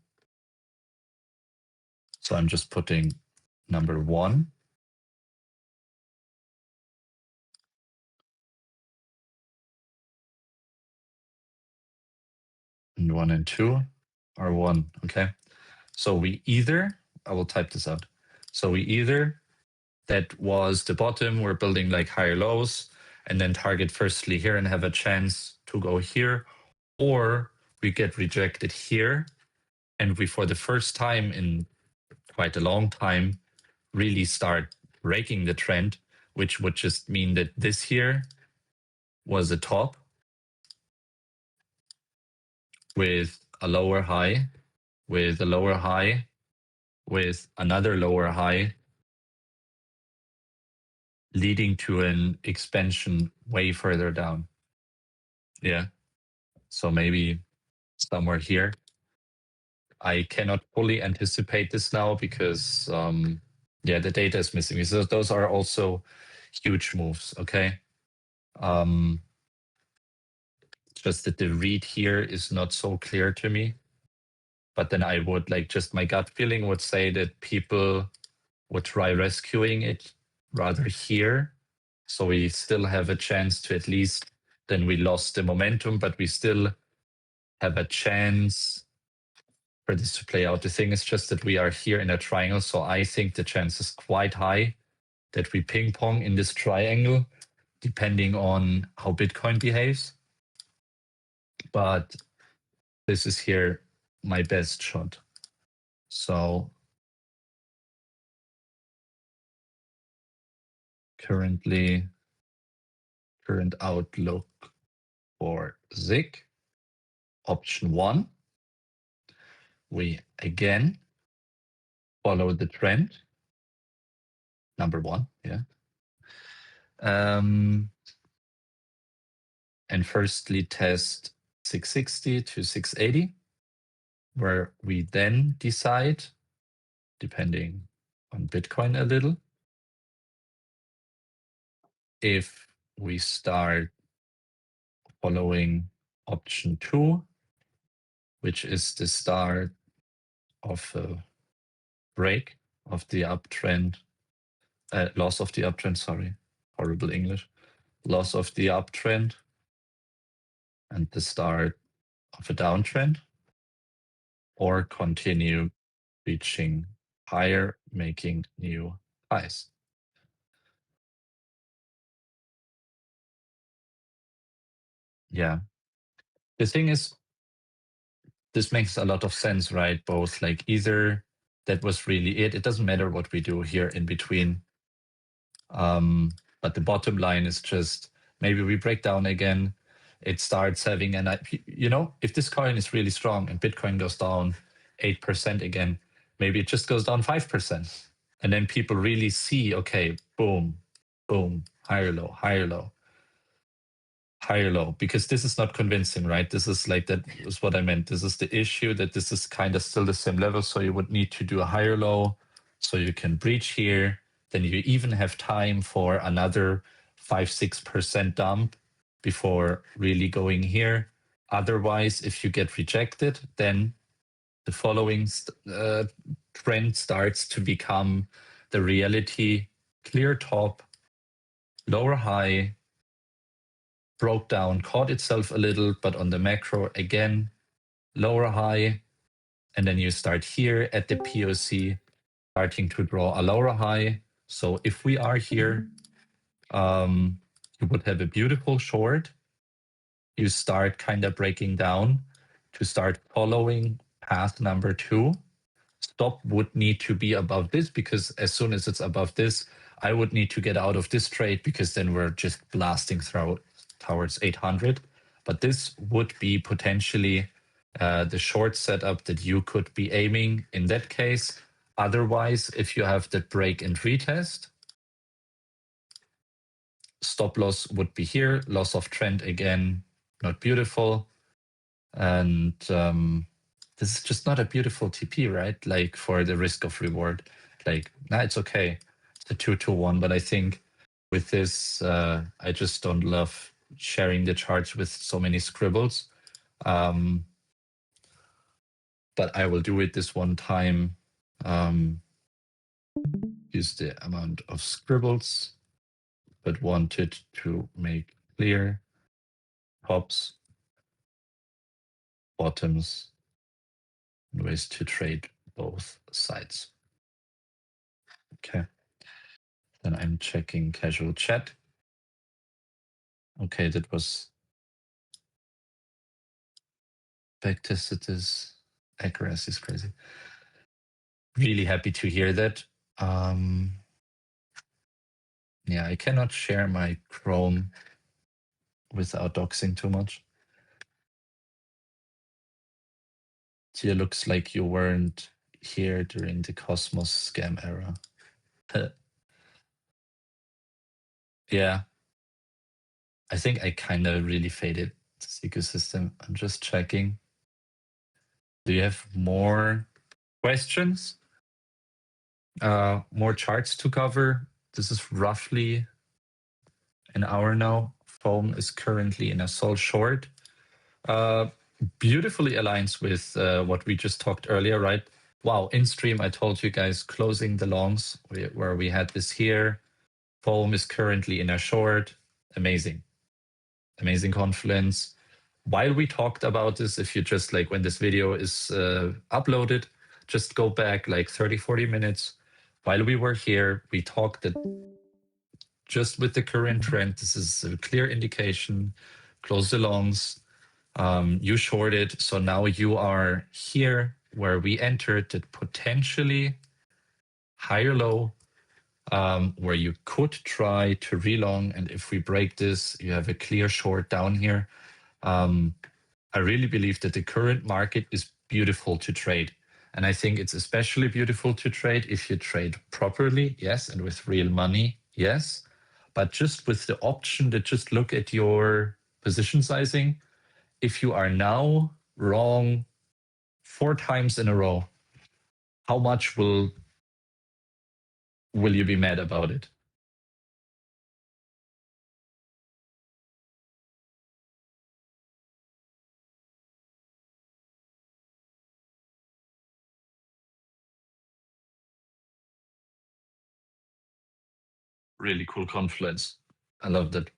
I'm just putting number 1. And 1 and 2 are 1, okay? So we either, I will type this out. So we either, that was the bottom, we're building like higher lows, and then target firstly here and have a chance to go here, or we get rejected here, and we, for the first time in quite a long time, really start breaking the trend, which would just mean that this here was a top with a lower high, with a lower high, with another lower high, leading to an expansion way further down. Yeah. So maybe somewhere here. I cannot fully anticipate this now because, yeah, the data is missing. So those are also huge moves, okay? Just that the read here is not so clear to me. But then I would like, just my gut feeling would say that people would try rescuing it rather here. So we still have a chance to, at least, then we lost the momentum, but we still have a chance for this to play out. The thing is just that we are here in a triangle. So I think the chance is quite high that we ping pong in this triangle, depending on how Bitcoin behaves. But this is here my best shot. So current outlook for ZIG. Option 1, we again follow the trend. Number 1, yeah. And firstly test 660 to 680, where we then decide, depending on Bitcoin a little, if we start following option 2, which is the start of a break of the uptrend, loss of the uptrend, sorry, horrible English, loss of the uptrend and the start of a downtrend, or continue reaching higher, making new highs. Yeah. The thing is, this makes a lot of sense, right? Both like either that was really it. It doesn't matter what we do here in between. But the bottom line is just maybe we break down again. It starts having an, you know, if this coin is really strong and Bitcoin goes down 8% again, maybe it just goes down 5%. And then people really see, okay, boom, boom, higher low, higher low, higher low, because this is not convincing, right? This is like, that is what I meant. This is the issue, that this is kind of still the same level. So you would need to do a higher low so you can breach here. Then you even have time for another 5-6% dump before really going here. Otherwise, if you get rejected, then the following trend starts to become the reality: clear top, lower high, broke down, caught itself a little, but on the macro again, lower high, and then you start here at the POC, starting to draw a lower high. So if we are here, you would have a beautiful short. You start kind of breaking down to start following path number 2. Stop would need to be above this, because as soon as it's above this, I would need to get out of this trade, because then we're just blasting towards 800. But this would be potentially the short setup that you could be aiming in that case. Otherwise, if you have that break and retest, stop loss would be here. Loss of trend again, not beautiful. And this is just not a beautiful TP, right? Like for the risk of reward, like, nah, it's okay. It's a 2-1, but I think with this, I just don't love sharing the charts with so many scribbles. But I will do it this one time. Use the amount of scribbles, but wanted to make clear tops, bottoms, and ways to trade both sides. Okay. Then I'm checking casual chat. Okay, that was backtested. This accuracy is crazy. Really happy to hear that. Yeah, I cannot share my Chrome without doxing too much. Here looks like you weren't here during the Cosmos scam era. Yeah. I think I kind of really faded this ecosystem. I'm just checking. Do you have more questions? More charts to cover? This is roughly an hour now. Foam is currently in a sol short. Beautifully aligns with what we just talked earlier, right? Wow, in stream, I told you guys closing the longs where we had this here. Foam is currently in a short. Amazing. Amazing confluence. While we talked about this, if you just like when this video is uploaded, just go back like 30-40 minutes. While we were here, we talked that just with the current trend, this is a clear indication. Close the longs. You shorted, so now you are here where we entered, that potentially higher low. where you could try to relong. And if we break this, you have a clear short down here. I really believe that the current market is beautiful to trade. And I think it's especially beautiful to trade if you trade properly, yes, and with real money, yes. But just with the option to just look at your position sizing, if you are now wrong 4 times in a row, how much will you be mad about it? Really cool confluence. I love that.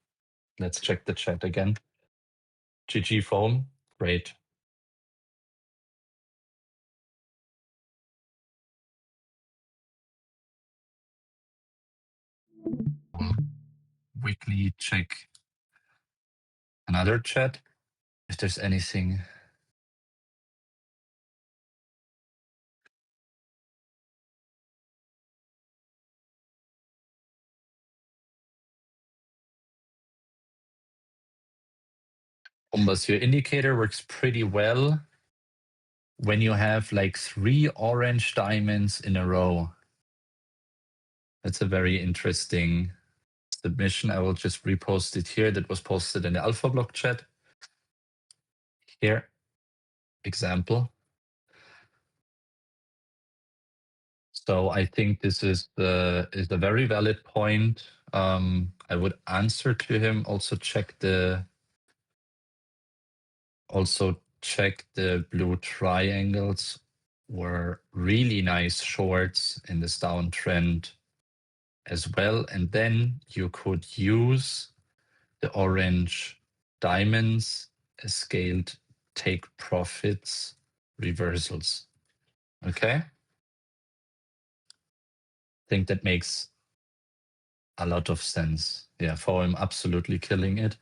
Let's check the chat again. GG phone, great. We'll weekly check another chat if there's anything. Bombas, your indicator works pretty well when you have like 3 orange diamonds in a row. That's a very interesting submission. I will just repost it here. That was posted in the AlphaBlock chat. Here, example. So I think this is a very valid point. I would answer to him. Also check the blue triangles. Were really nice shorts in this downtrend as well. And then you could use the orange diamonds as scaled take profits reversals. Okay. I think that makes a lot of sense. Yeah, I'm absolutely killing it.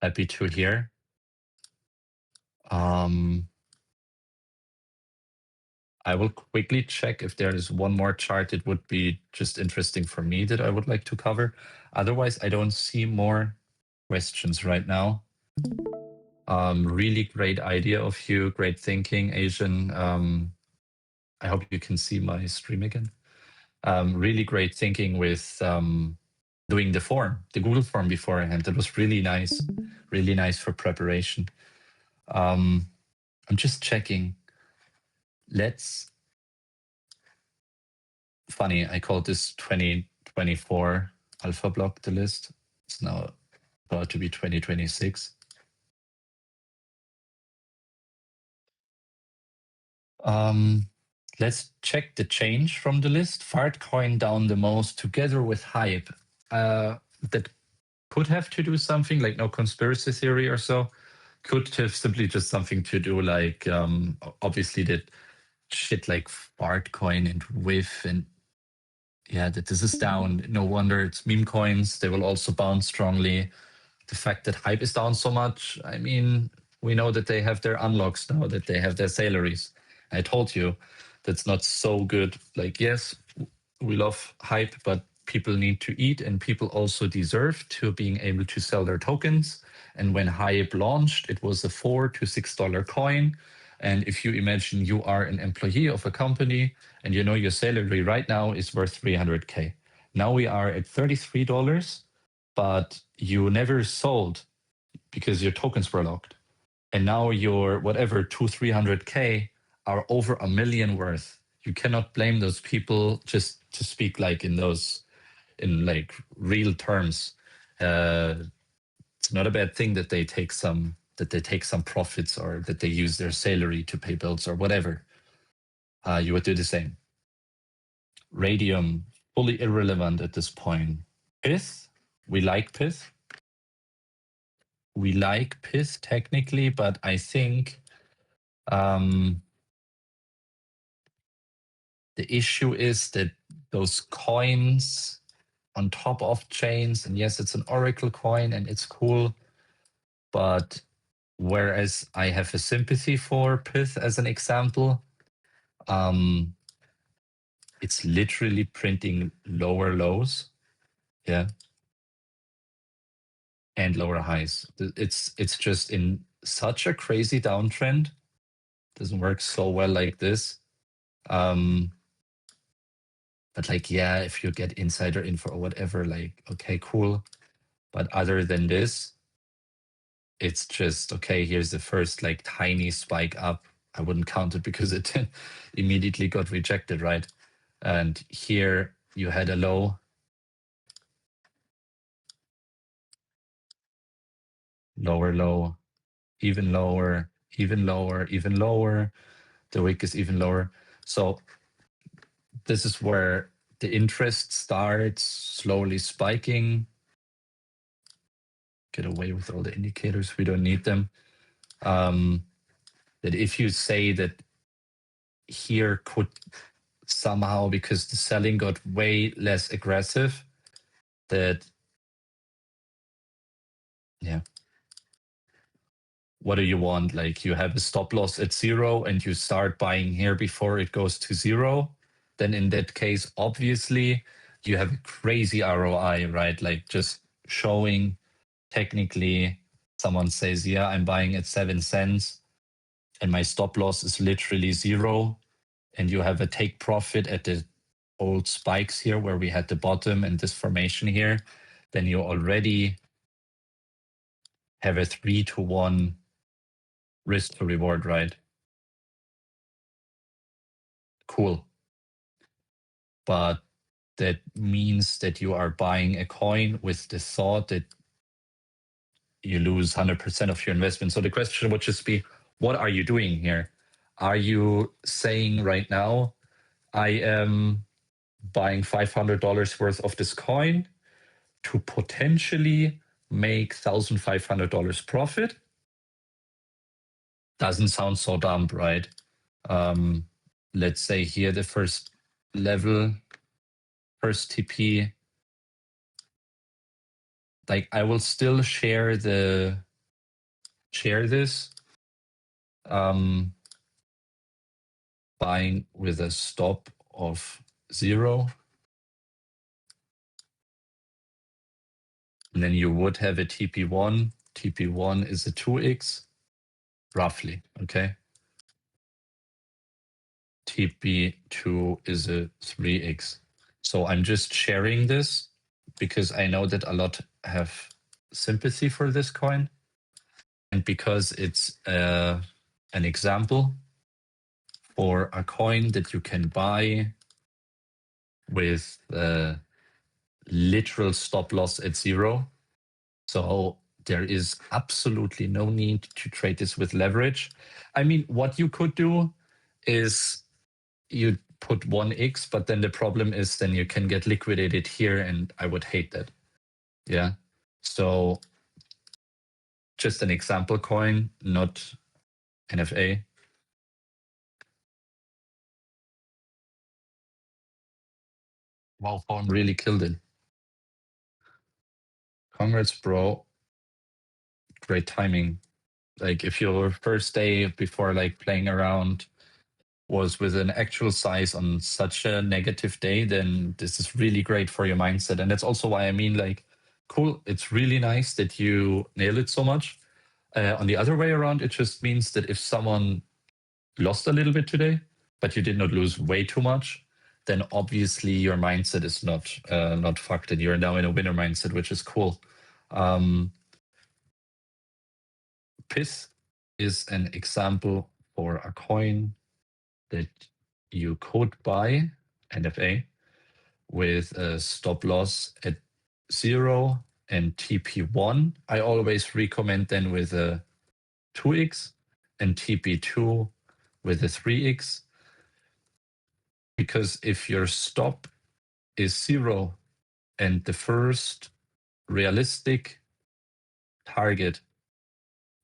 Happy to hear. I will quickly check if there is one more chart. It would be just interesting for me that I would like to cover. Otherwise, I don't see more questions right now. Really great idea of you. Great thinking, Asian. I hope you can see my stream again. Really great thinking with doing the form, the Google form beforehand. That was really nice for preparation. I'm just checking. Funny, I called this 2024 AlphaBlock the list. It's now about to be 2026. Let's check the change from the list. Fartcoin down the most together with hype. That could have to do something like no conspiracy theory or so. Could have simply just something to do like obviously that shit like Fartcoin and Whiff and yeah, that this is down. No wonder it's meme coins. They will also bounce strongly. The fact that hype is down so much, I mean, we know that they have their unlocks now, that they have their salaries. I told you that's not so good. Like, yes, we love hype, but people need to eat and people also deserve to being able to sell their tokens. And when hype launched, it was a $4 to $6 coin. And if you imagine you are an employee of a company and you know your salary right now is worth 300K. Now we are at $33, but you never sold because your tokens were locked. And now your whatever 200-300K are over $1 million worth. You cannot blame those people, just to speak like in like real terms. It's not a bad thing that they take some profits or that they use their salary to pay bills or whatever. You would do the same. Radium, fully irrelevant at this point. Pith, we like Pith. We like Pith technically, but I think the issue is that those coins on top of chains, and yes, it's an Oracle coin and it's cool, but whereas I have a sympathy for Pith as an example, it's literally printing lower lows, yeah, and lower highs. It's just in such a crazy downtrend. Doesn't work so well like this. But like, yeah, if you get insider info or whatever, like, okay, cool. But other than this, it's just, okay, here's the first like tiny spike up. I wouldn't count it because it immediately got rejected, right? And here you had a low, lower low, even lower, even lower, even lower. The wick is even lower. So this is where the interest starts slowly spiking. Get away with all the indicators. We don't need them. That if you say that here could somehow, because the selling got way less aggressive, that, yeah, what do you want? Like you have a stop loss at 0 and you start buying here before it goes to 0, then in that case, obviously you have a crazy ROI, right? Like just showing technically someone says, yeah, I'm buying at 7 cents and my stop loss is literally 0, and you have a take profit at the old spikes here where we had the bottom and this formation here, then you already have a 3-to-1 risk to reward, right? Cool. But that means that you are buying a coin with the thought that you lose 100% of your investment. So the question would just be, what are you doing here? Are you saying right now, I am buying $500 worth of this coin to potentially make $1,500 profit? Doesn't sound so dumb, right? Let's say here the first level, first TP, like I will still share this, buying with a stop of 0. And then you would have a TP1. TP1 is a 2x, roughly, okay? TP2 is a 3x. So I'm just sharing this because I know that a lot have sympathy for this coin. And because it's an example for a coin that you can buy with literal stop loss at 0. So there is absolutely no need to trade this with leverage. I mean, what you could do is you put 1x, but then the problem is then you can get liquidated here, and I would hate that. Yeah. So just an example coin, not NFA. Wow, Fawn really killed it. Congrats, bro. Great timing. Like if your first day before like playing around was with an actual size on such a negative day, then this is really great for your mindset. And that's also why I mean, like, cool, it's really nice that you nail it so much. On the other way around, it just means that if someone lost a little bit today, but you did not lose way too much, then obviously your mindset is not fucked, and you're now in a winner mindset, which is cool. Pith is an example for a coin that you could buy, NFA, with a stop loss at 0 and TP1. I always recommend then with a 2x and TP2 with a 3x, because if your stop is 0 and the first realistic target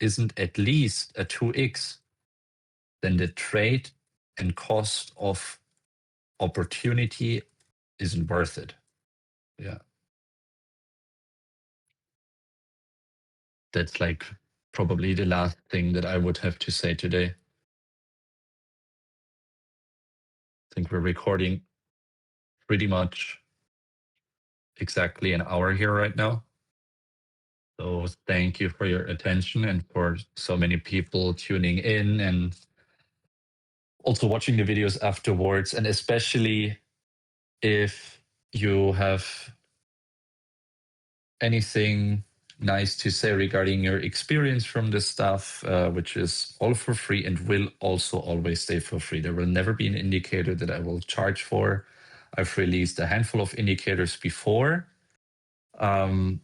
isn't at least a 2x, then the trade and cost of opportunity isn't worth it. Yeah. That's like probably the last thing that I would have to say today. I think we're recording pretty much exactly an hour here right now. So thank you for your attention and for so many people tuning in and also watching the videos afterwards. And especially if you have anything nice to say regarding your experience from this stuff, which is all for free and will also always stay for free. There will never be an indicator that I will charge for. I've released a handful of indicators before, of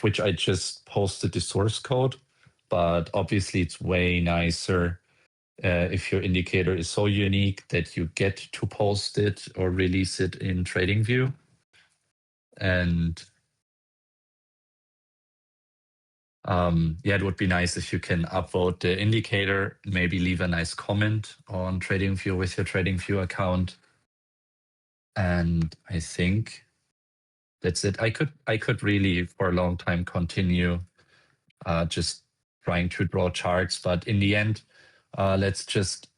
which I just posted the source code. But obviously, it's way nicer if your indicator is so unique that you get to post it or release it in TradingView. And yeah, it would be nice if you can upvote the indicator, maybe leave a nice comment on TradingView with your TradingView account. And I think that's it. I could really for a long time continue just trying to draw charts, but in the end, let's just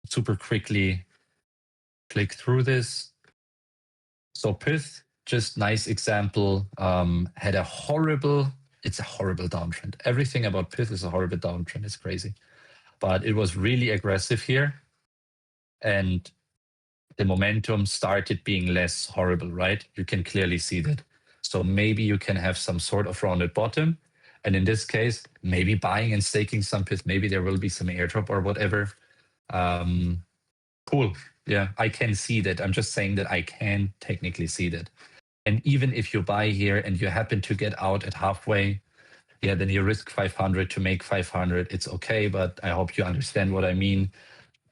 super quickly click through this. So Pith, just nice example, had a horrible, it's a horrible downtrend. Everything about Pith is a horrible downtrend. It's crazy. But it was really aggressive here. And the momentum started being less horrible, right? You can clearly see that. So maybe you can have some sort of rounded bottom. And in this case, maybe buying and staking some Pith, maybe there will be some airdrop or whatever. Cool. Yeah, I can see that. I'm just saying that I can technically see that. And even if you buy here and you happen to get out at halfway, yeah, then you risk 500 to make 500. It's okay, but I hope you understand what I mean.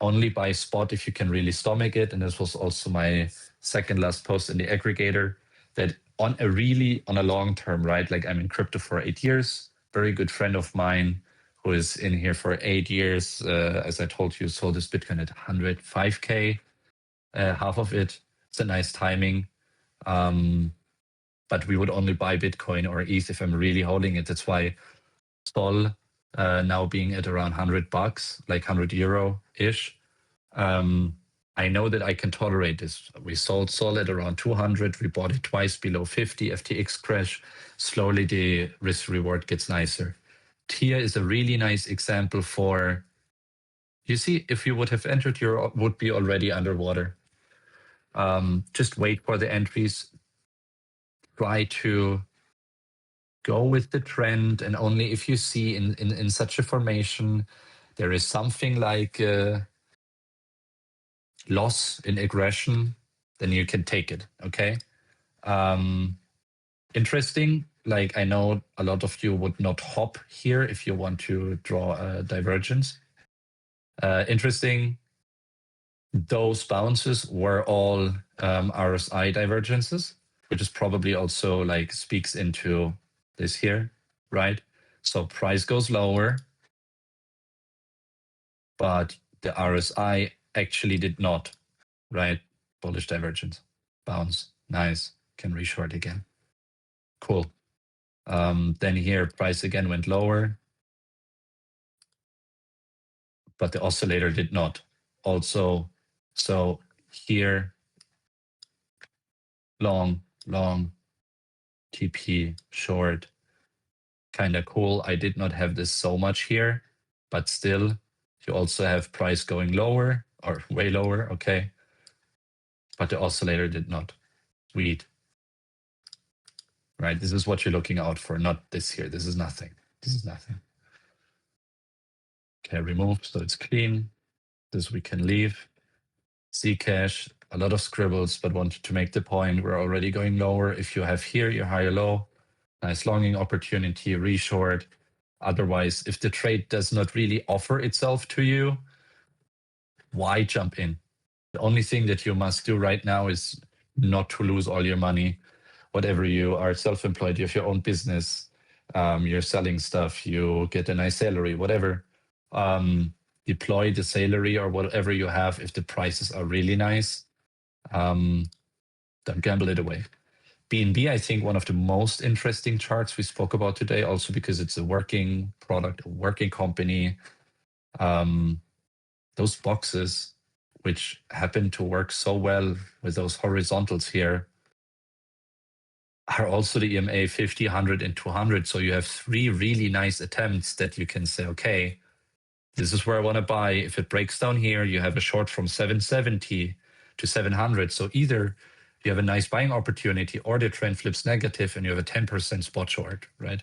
Only buy spot if you can really stomach it. And this was also my second last post in the aggregator, that on a long term, right? Like I'm in crypto for 8 years. Very good friend of mine who is in here for 8 years. As I told you, sold this Bitcoin at 105K, half of it. It's a nice timing. But we would only buy Bitcoin or ETH if I'm really holding it. That's why Sol now being at around $100, like €100-ish. I know that I can tolerate this. We sold Sol at around 200. We bought it twice below 50. FTX crash. Slowly the risk reward gets nicer. TIA is a really nice example for, you see, if you would have entered, you would be already underwater. Just wait for the entries. Try to go with the trend, and only if you see in such a formation there is something like loss in aggression, then you can take it. Okay. Interesting. Like I know a lot of you would not hop here if you want to draw a divergence. Interesting. Those bounces were all RSI divergences, which is probably also like speaks into this here, right? So price goes lower, but the RSI actually did not, right? Bullish divergence, bounce, nice, can reshort again. Cool. Then here price again went lower, but the oscillator did not. Also, so here, long, TP, short, kind of cool. I did not have this so much here, but still, you also have price going lower or way lower, okay? But the oscillator did not. Sweet. Right, this is what you're looking out for, not this here. This is nothing. This is nothing. Okay, remove, so it's clean. This we can leave. Zcash, a lot of scribbles, but wanted to make the point, we're already going lower. If you have here your higher low, nice longing opportunity, reshort. Otherwise, if the trade does not really offer itself to you, why jump in? The only thing that you must do right now is not to lose all your money. Whatever you are self-employed, you have your own business, you're selling stuff, you get a nice salary, whatever. Deploy the salary or whatever you have if the prices are really nice. Don't gamble it away. BNB, I think one of the most interesting charts we spoke about today, also because it's a working product, a working company. Those boxes which happen to work so well with those horizontals here, are also the EMA 50, 100, and 200. So you have three really nice attempts that you can say, okay, this is where I want to buy. If it breaks down here, you have a short from 770 to 700. So either you have a nice buying opportunity or the trend flips negative and you have a 10% spot short, right?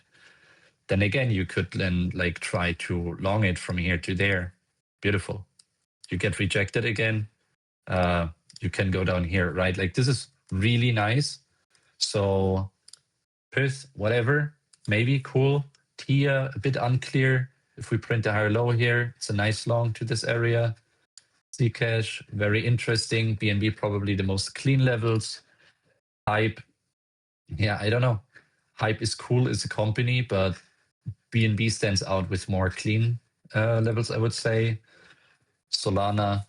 Then again, you could then like try to long it from here to there. Beautiful. You get rejected again. You can go down here, right? Like this is really nice. So Perth, whatever, maybe cool. Tia, a bit unclear. If we print a higher low here, it's a nice long to this area. Zcash, very interesting. BNB probably the most clean levels. Hype, yeah, I don't know. Hype is cool as a company, but BNB stands out with more clean levels, I would say. Solana,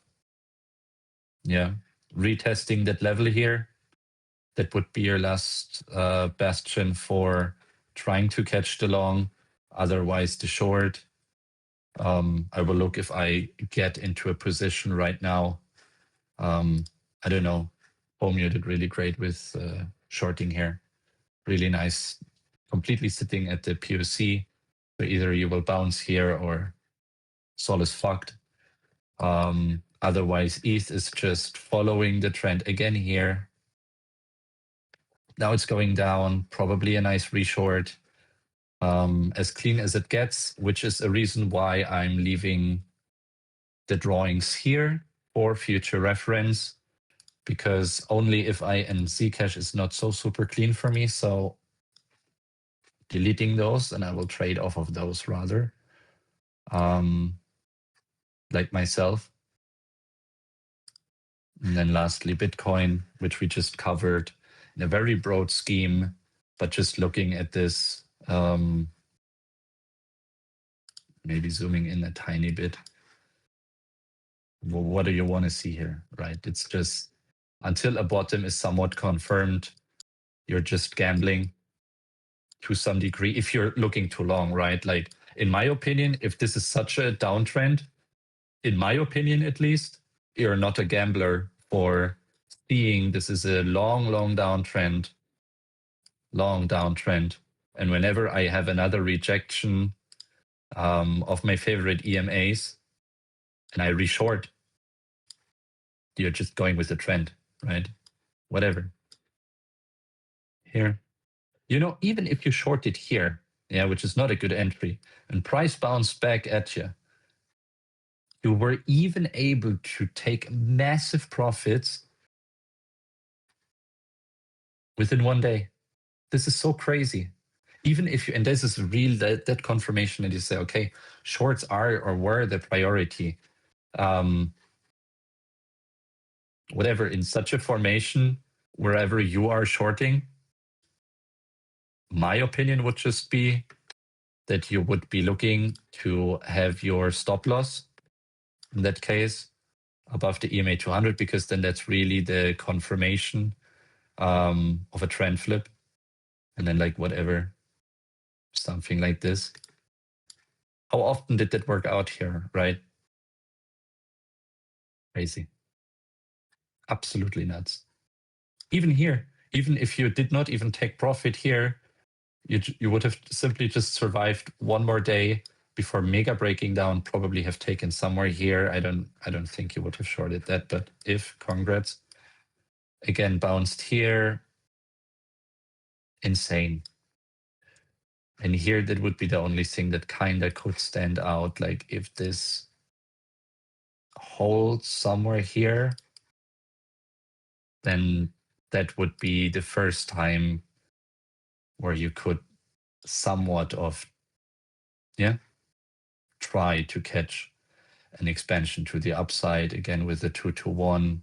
yeah, retesting that level here. That would be your last bastion for trying to catch the long, otherwise the short. I will look if I get into a position right now. I don't know. Homeo did really great with shorting here. Really nice. Completely sitting at the POC. So either you will bounce here or Sol is fucked. Otherwise, ETH is just following the trend again here. Now it's going down, probably a nice reshort. As clean as it gets, which is a reason why I'm leaving the drawings here for future reference, because only if I and Zcash is not so super clean for me. So deleting those and I will trade off of those rather. Like myself. And then lastly, Bitcoin, which we just covered in a very broad scheme, but just looking at this, maybe zooming in a tiny bit. Well, what do you want to see here, right? It's just until a bottom is somewhat confirmed, you're just gambling to some degree if you're looking too long, right? Like, in my opinion, if this is such a downtrend, in my opinion at least, you're not a gambler for seeing this is a long, long downtrend. And whenever I have another rejection of my favorite EMAs and I reshort, you're just going with the trend, right? Whatever. Here. You know, even if you short it here, yeah, which is not a good entry, and price bounced back at you, you were even able to take massive profits within 1 day. This is so crazy. Even if you, and this is real, that confirmation that you say, okay, shorts are or were the priority. Whatever, in such a formation, wherever you are shorting, my opinion would just be that you would be looking to have your stop loss in that case above the EMA 200, because then that's really the confirmation of a trend flip. And then like whatever, something like this. How often did that work out here, right? Crazy. Absolutely nuts. Even here, even if you did not even take profit here, you would have simply just survived one more day before mega breaking down, probably have taken somewhere here. I don't think you would have shorted that, but if, congrats. Again, bounced here. Insane. And here that would be the only thing that kind of could stand out. Like if this holds somewhere here, then that would be the first time where you could somewhat of, yeah, try to catch an expansion to the upside again with the 2-to-1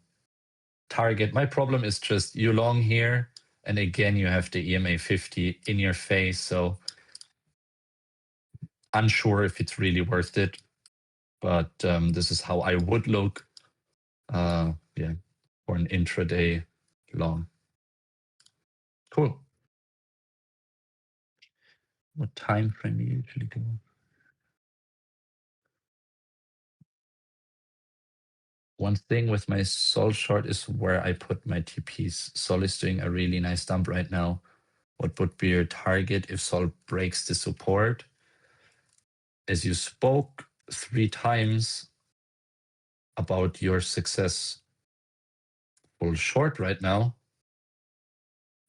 target. My problem is just you long here, and again you have the EMA 50 in your face, so unsure if it's really worth it. But this is how I would look, yeah, for an intraday long. Cool. What time frame you usually go? one thing with my Sol short is where I put my TPs. Sol is doing a really nice dump right now. What would be your target if Sol breaks the support? As you spoke 3 times about your successful short right now,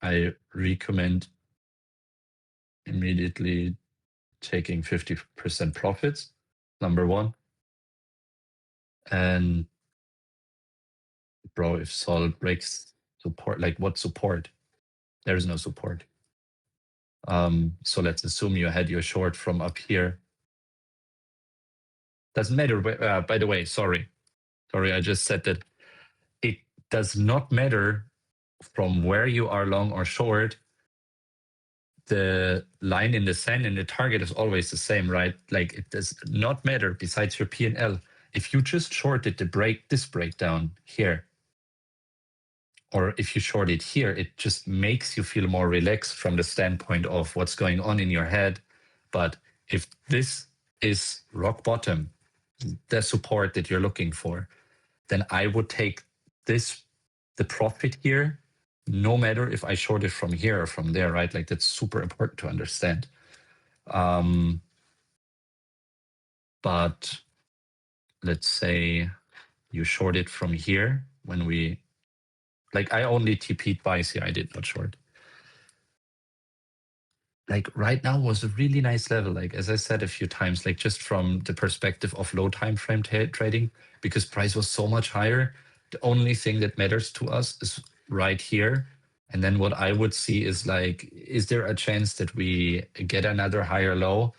I recommend immediately taking 50% profits, number one. And bro, if Sol breaks support, like what support? There is no support. So let's assume you had your short from up here. Doesn't matter. By the way, sorry, I just said that it does not matter from where you are long or short. The line in the sand and the target is always the same, right? Like it does not matter besides your P&L. If you just shorted this breakdown here, or if you short it here, it just makes you feel more relaxed from the standpoint of what's going on in your head. But if this is rock bottom, the support that you're looking for, then I would take the profit here, no matter if I short it from here or from there, right? Like that's super important to understand. But let's say you short it from here when I only TP'd buys here, I did not short. Like right now was a really nice level. Like as I said a few times, like just from the perspective of low time frame trading, because price was so much higher. The only thing that matters to us is right here. And then what I would see is like, is there a chance that we get another higher low?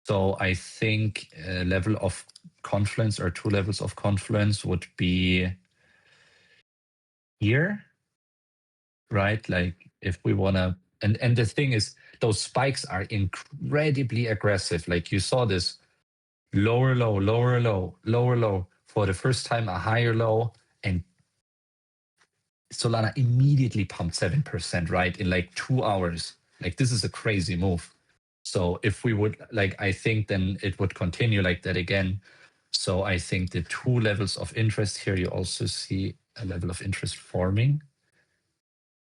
So I think a level of confluence or 2 levels of confluence would be here, right? Like if we want to, and the thing is, those spikes are incredibly aggressive. Like you saw this lower low, lower low, lower low, for the first time a higher low, and Solana immediately pumped 7%, right? In like 2 hours. Like this is a crazy move. So if we would, like, I think then it would continue like that again. So I think the 2 levels of interest here, you also see a level of interest forming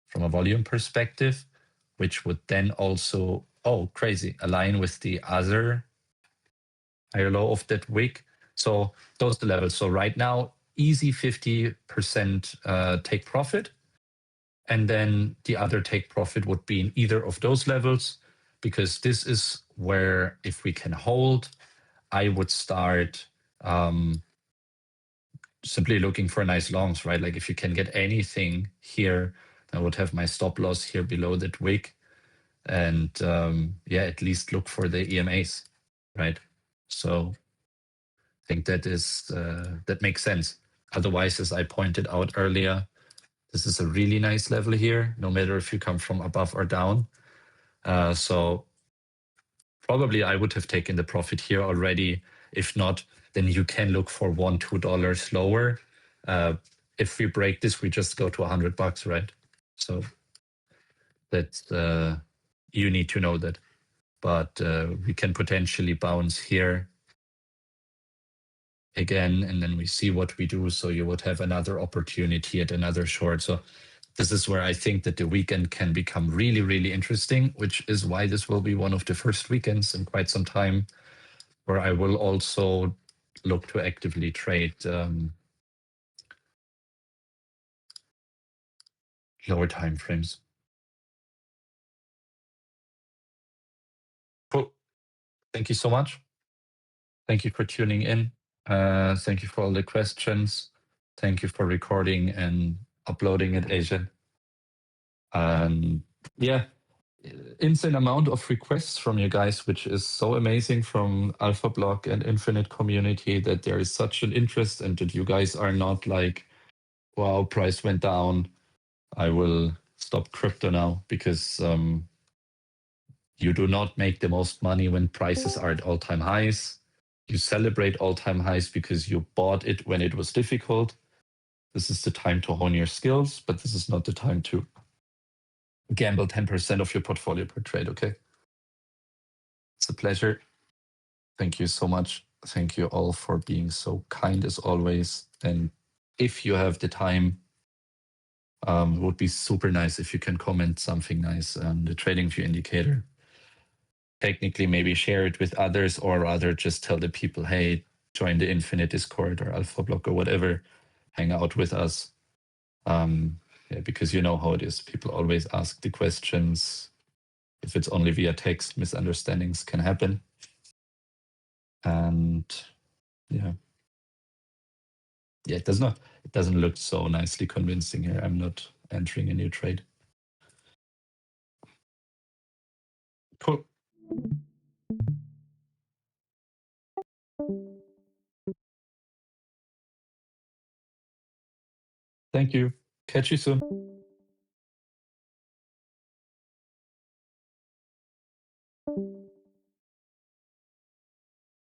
from a volume perspective, which would then also, oh, crazy, align with the other higher low of that wick. So those are the levels. So right now, easy 50% take profit. And then the other take profit would be in either of those levels, because this is where if we can hold, I would start simply looking for nice longs, right? Like if you can get anything here, I would have my stop loss here below that wick. And yeah, at least look for the EMAs, right? So I think that makes sense. Otherwise, as I pointed out earlier, this is a really nice level here, no matter if you come from above or down. So probably I would have taken the profit here already. If not, then you can look for $1, $2 lower. If we break this, we just go to $100, right? So that's you need to know that. But we can potentially bounce here again, and then we see what we do. So you would have another opportunity at another short. So this is where I think that the weekend can become really, really interesting, which is why this will be one of the first weekends in quite some time where I will also look to actively trade lower time frames. Cool. Thank you so much. Thank you for tuning in. Thank you for all the questions. Thank you for recording and uploading it, Asian. Yeah, insane amount of requests from you guys, which is so amazing, from AlphaBlock and Infinite community, that there is such an interest and that you guys are not like, wow, price went down, I will stop crypto now, because you do not make the most money when prices are at all-time highs. You celebrate all-time highs because you bought it when it was difficult. This is the time to hone your skills, but this is not the time to gamble 10% of your portfolio per trade, okay? It's a pleasure. Thank you so much. Thank you all for being so kind as always. And if you have the time, it would be super nice if you can comment something nice on the TradingView indicator. Technically, maybe share it with others, or rather just tell the people, hey, join the Infinite Discord or AlphaBlock or whatever, hang out with us. Yeah, because you know how it is. People always ask the questions. If it's only via text, misunderstandings can happen. And yeah, it doesn't look so nicely convincing here. I'm not entering a new trade. Cool. Thank you. Catch you soon.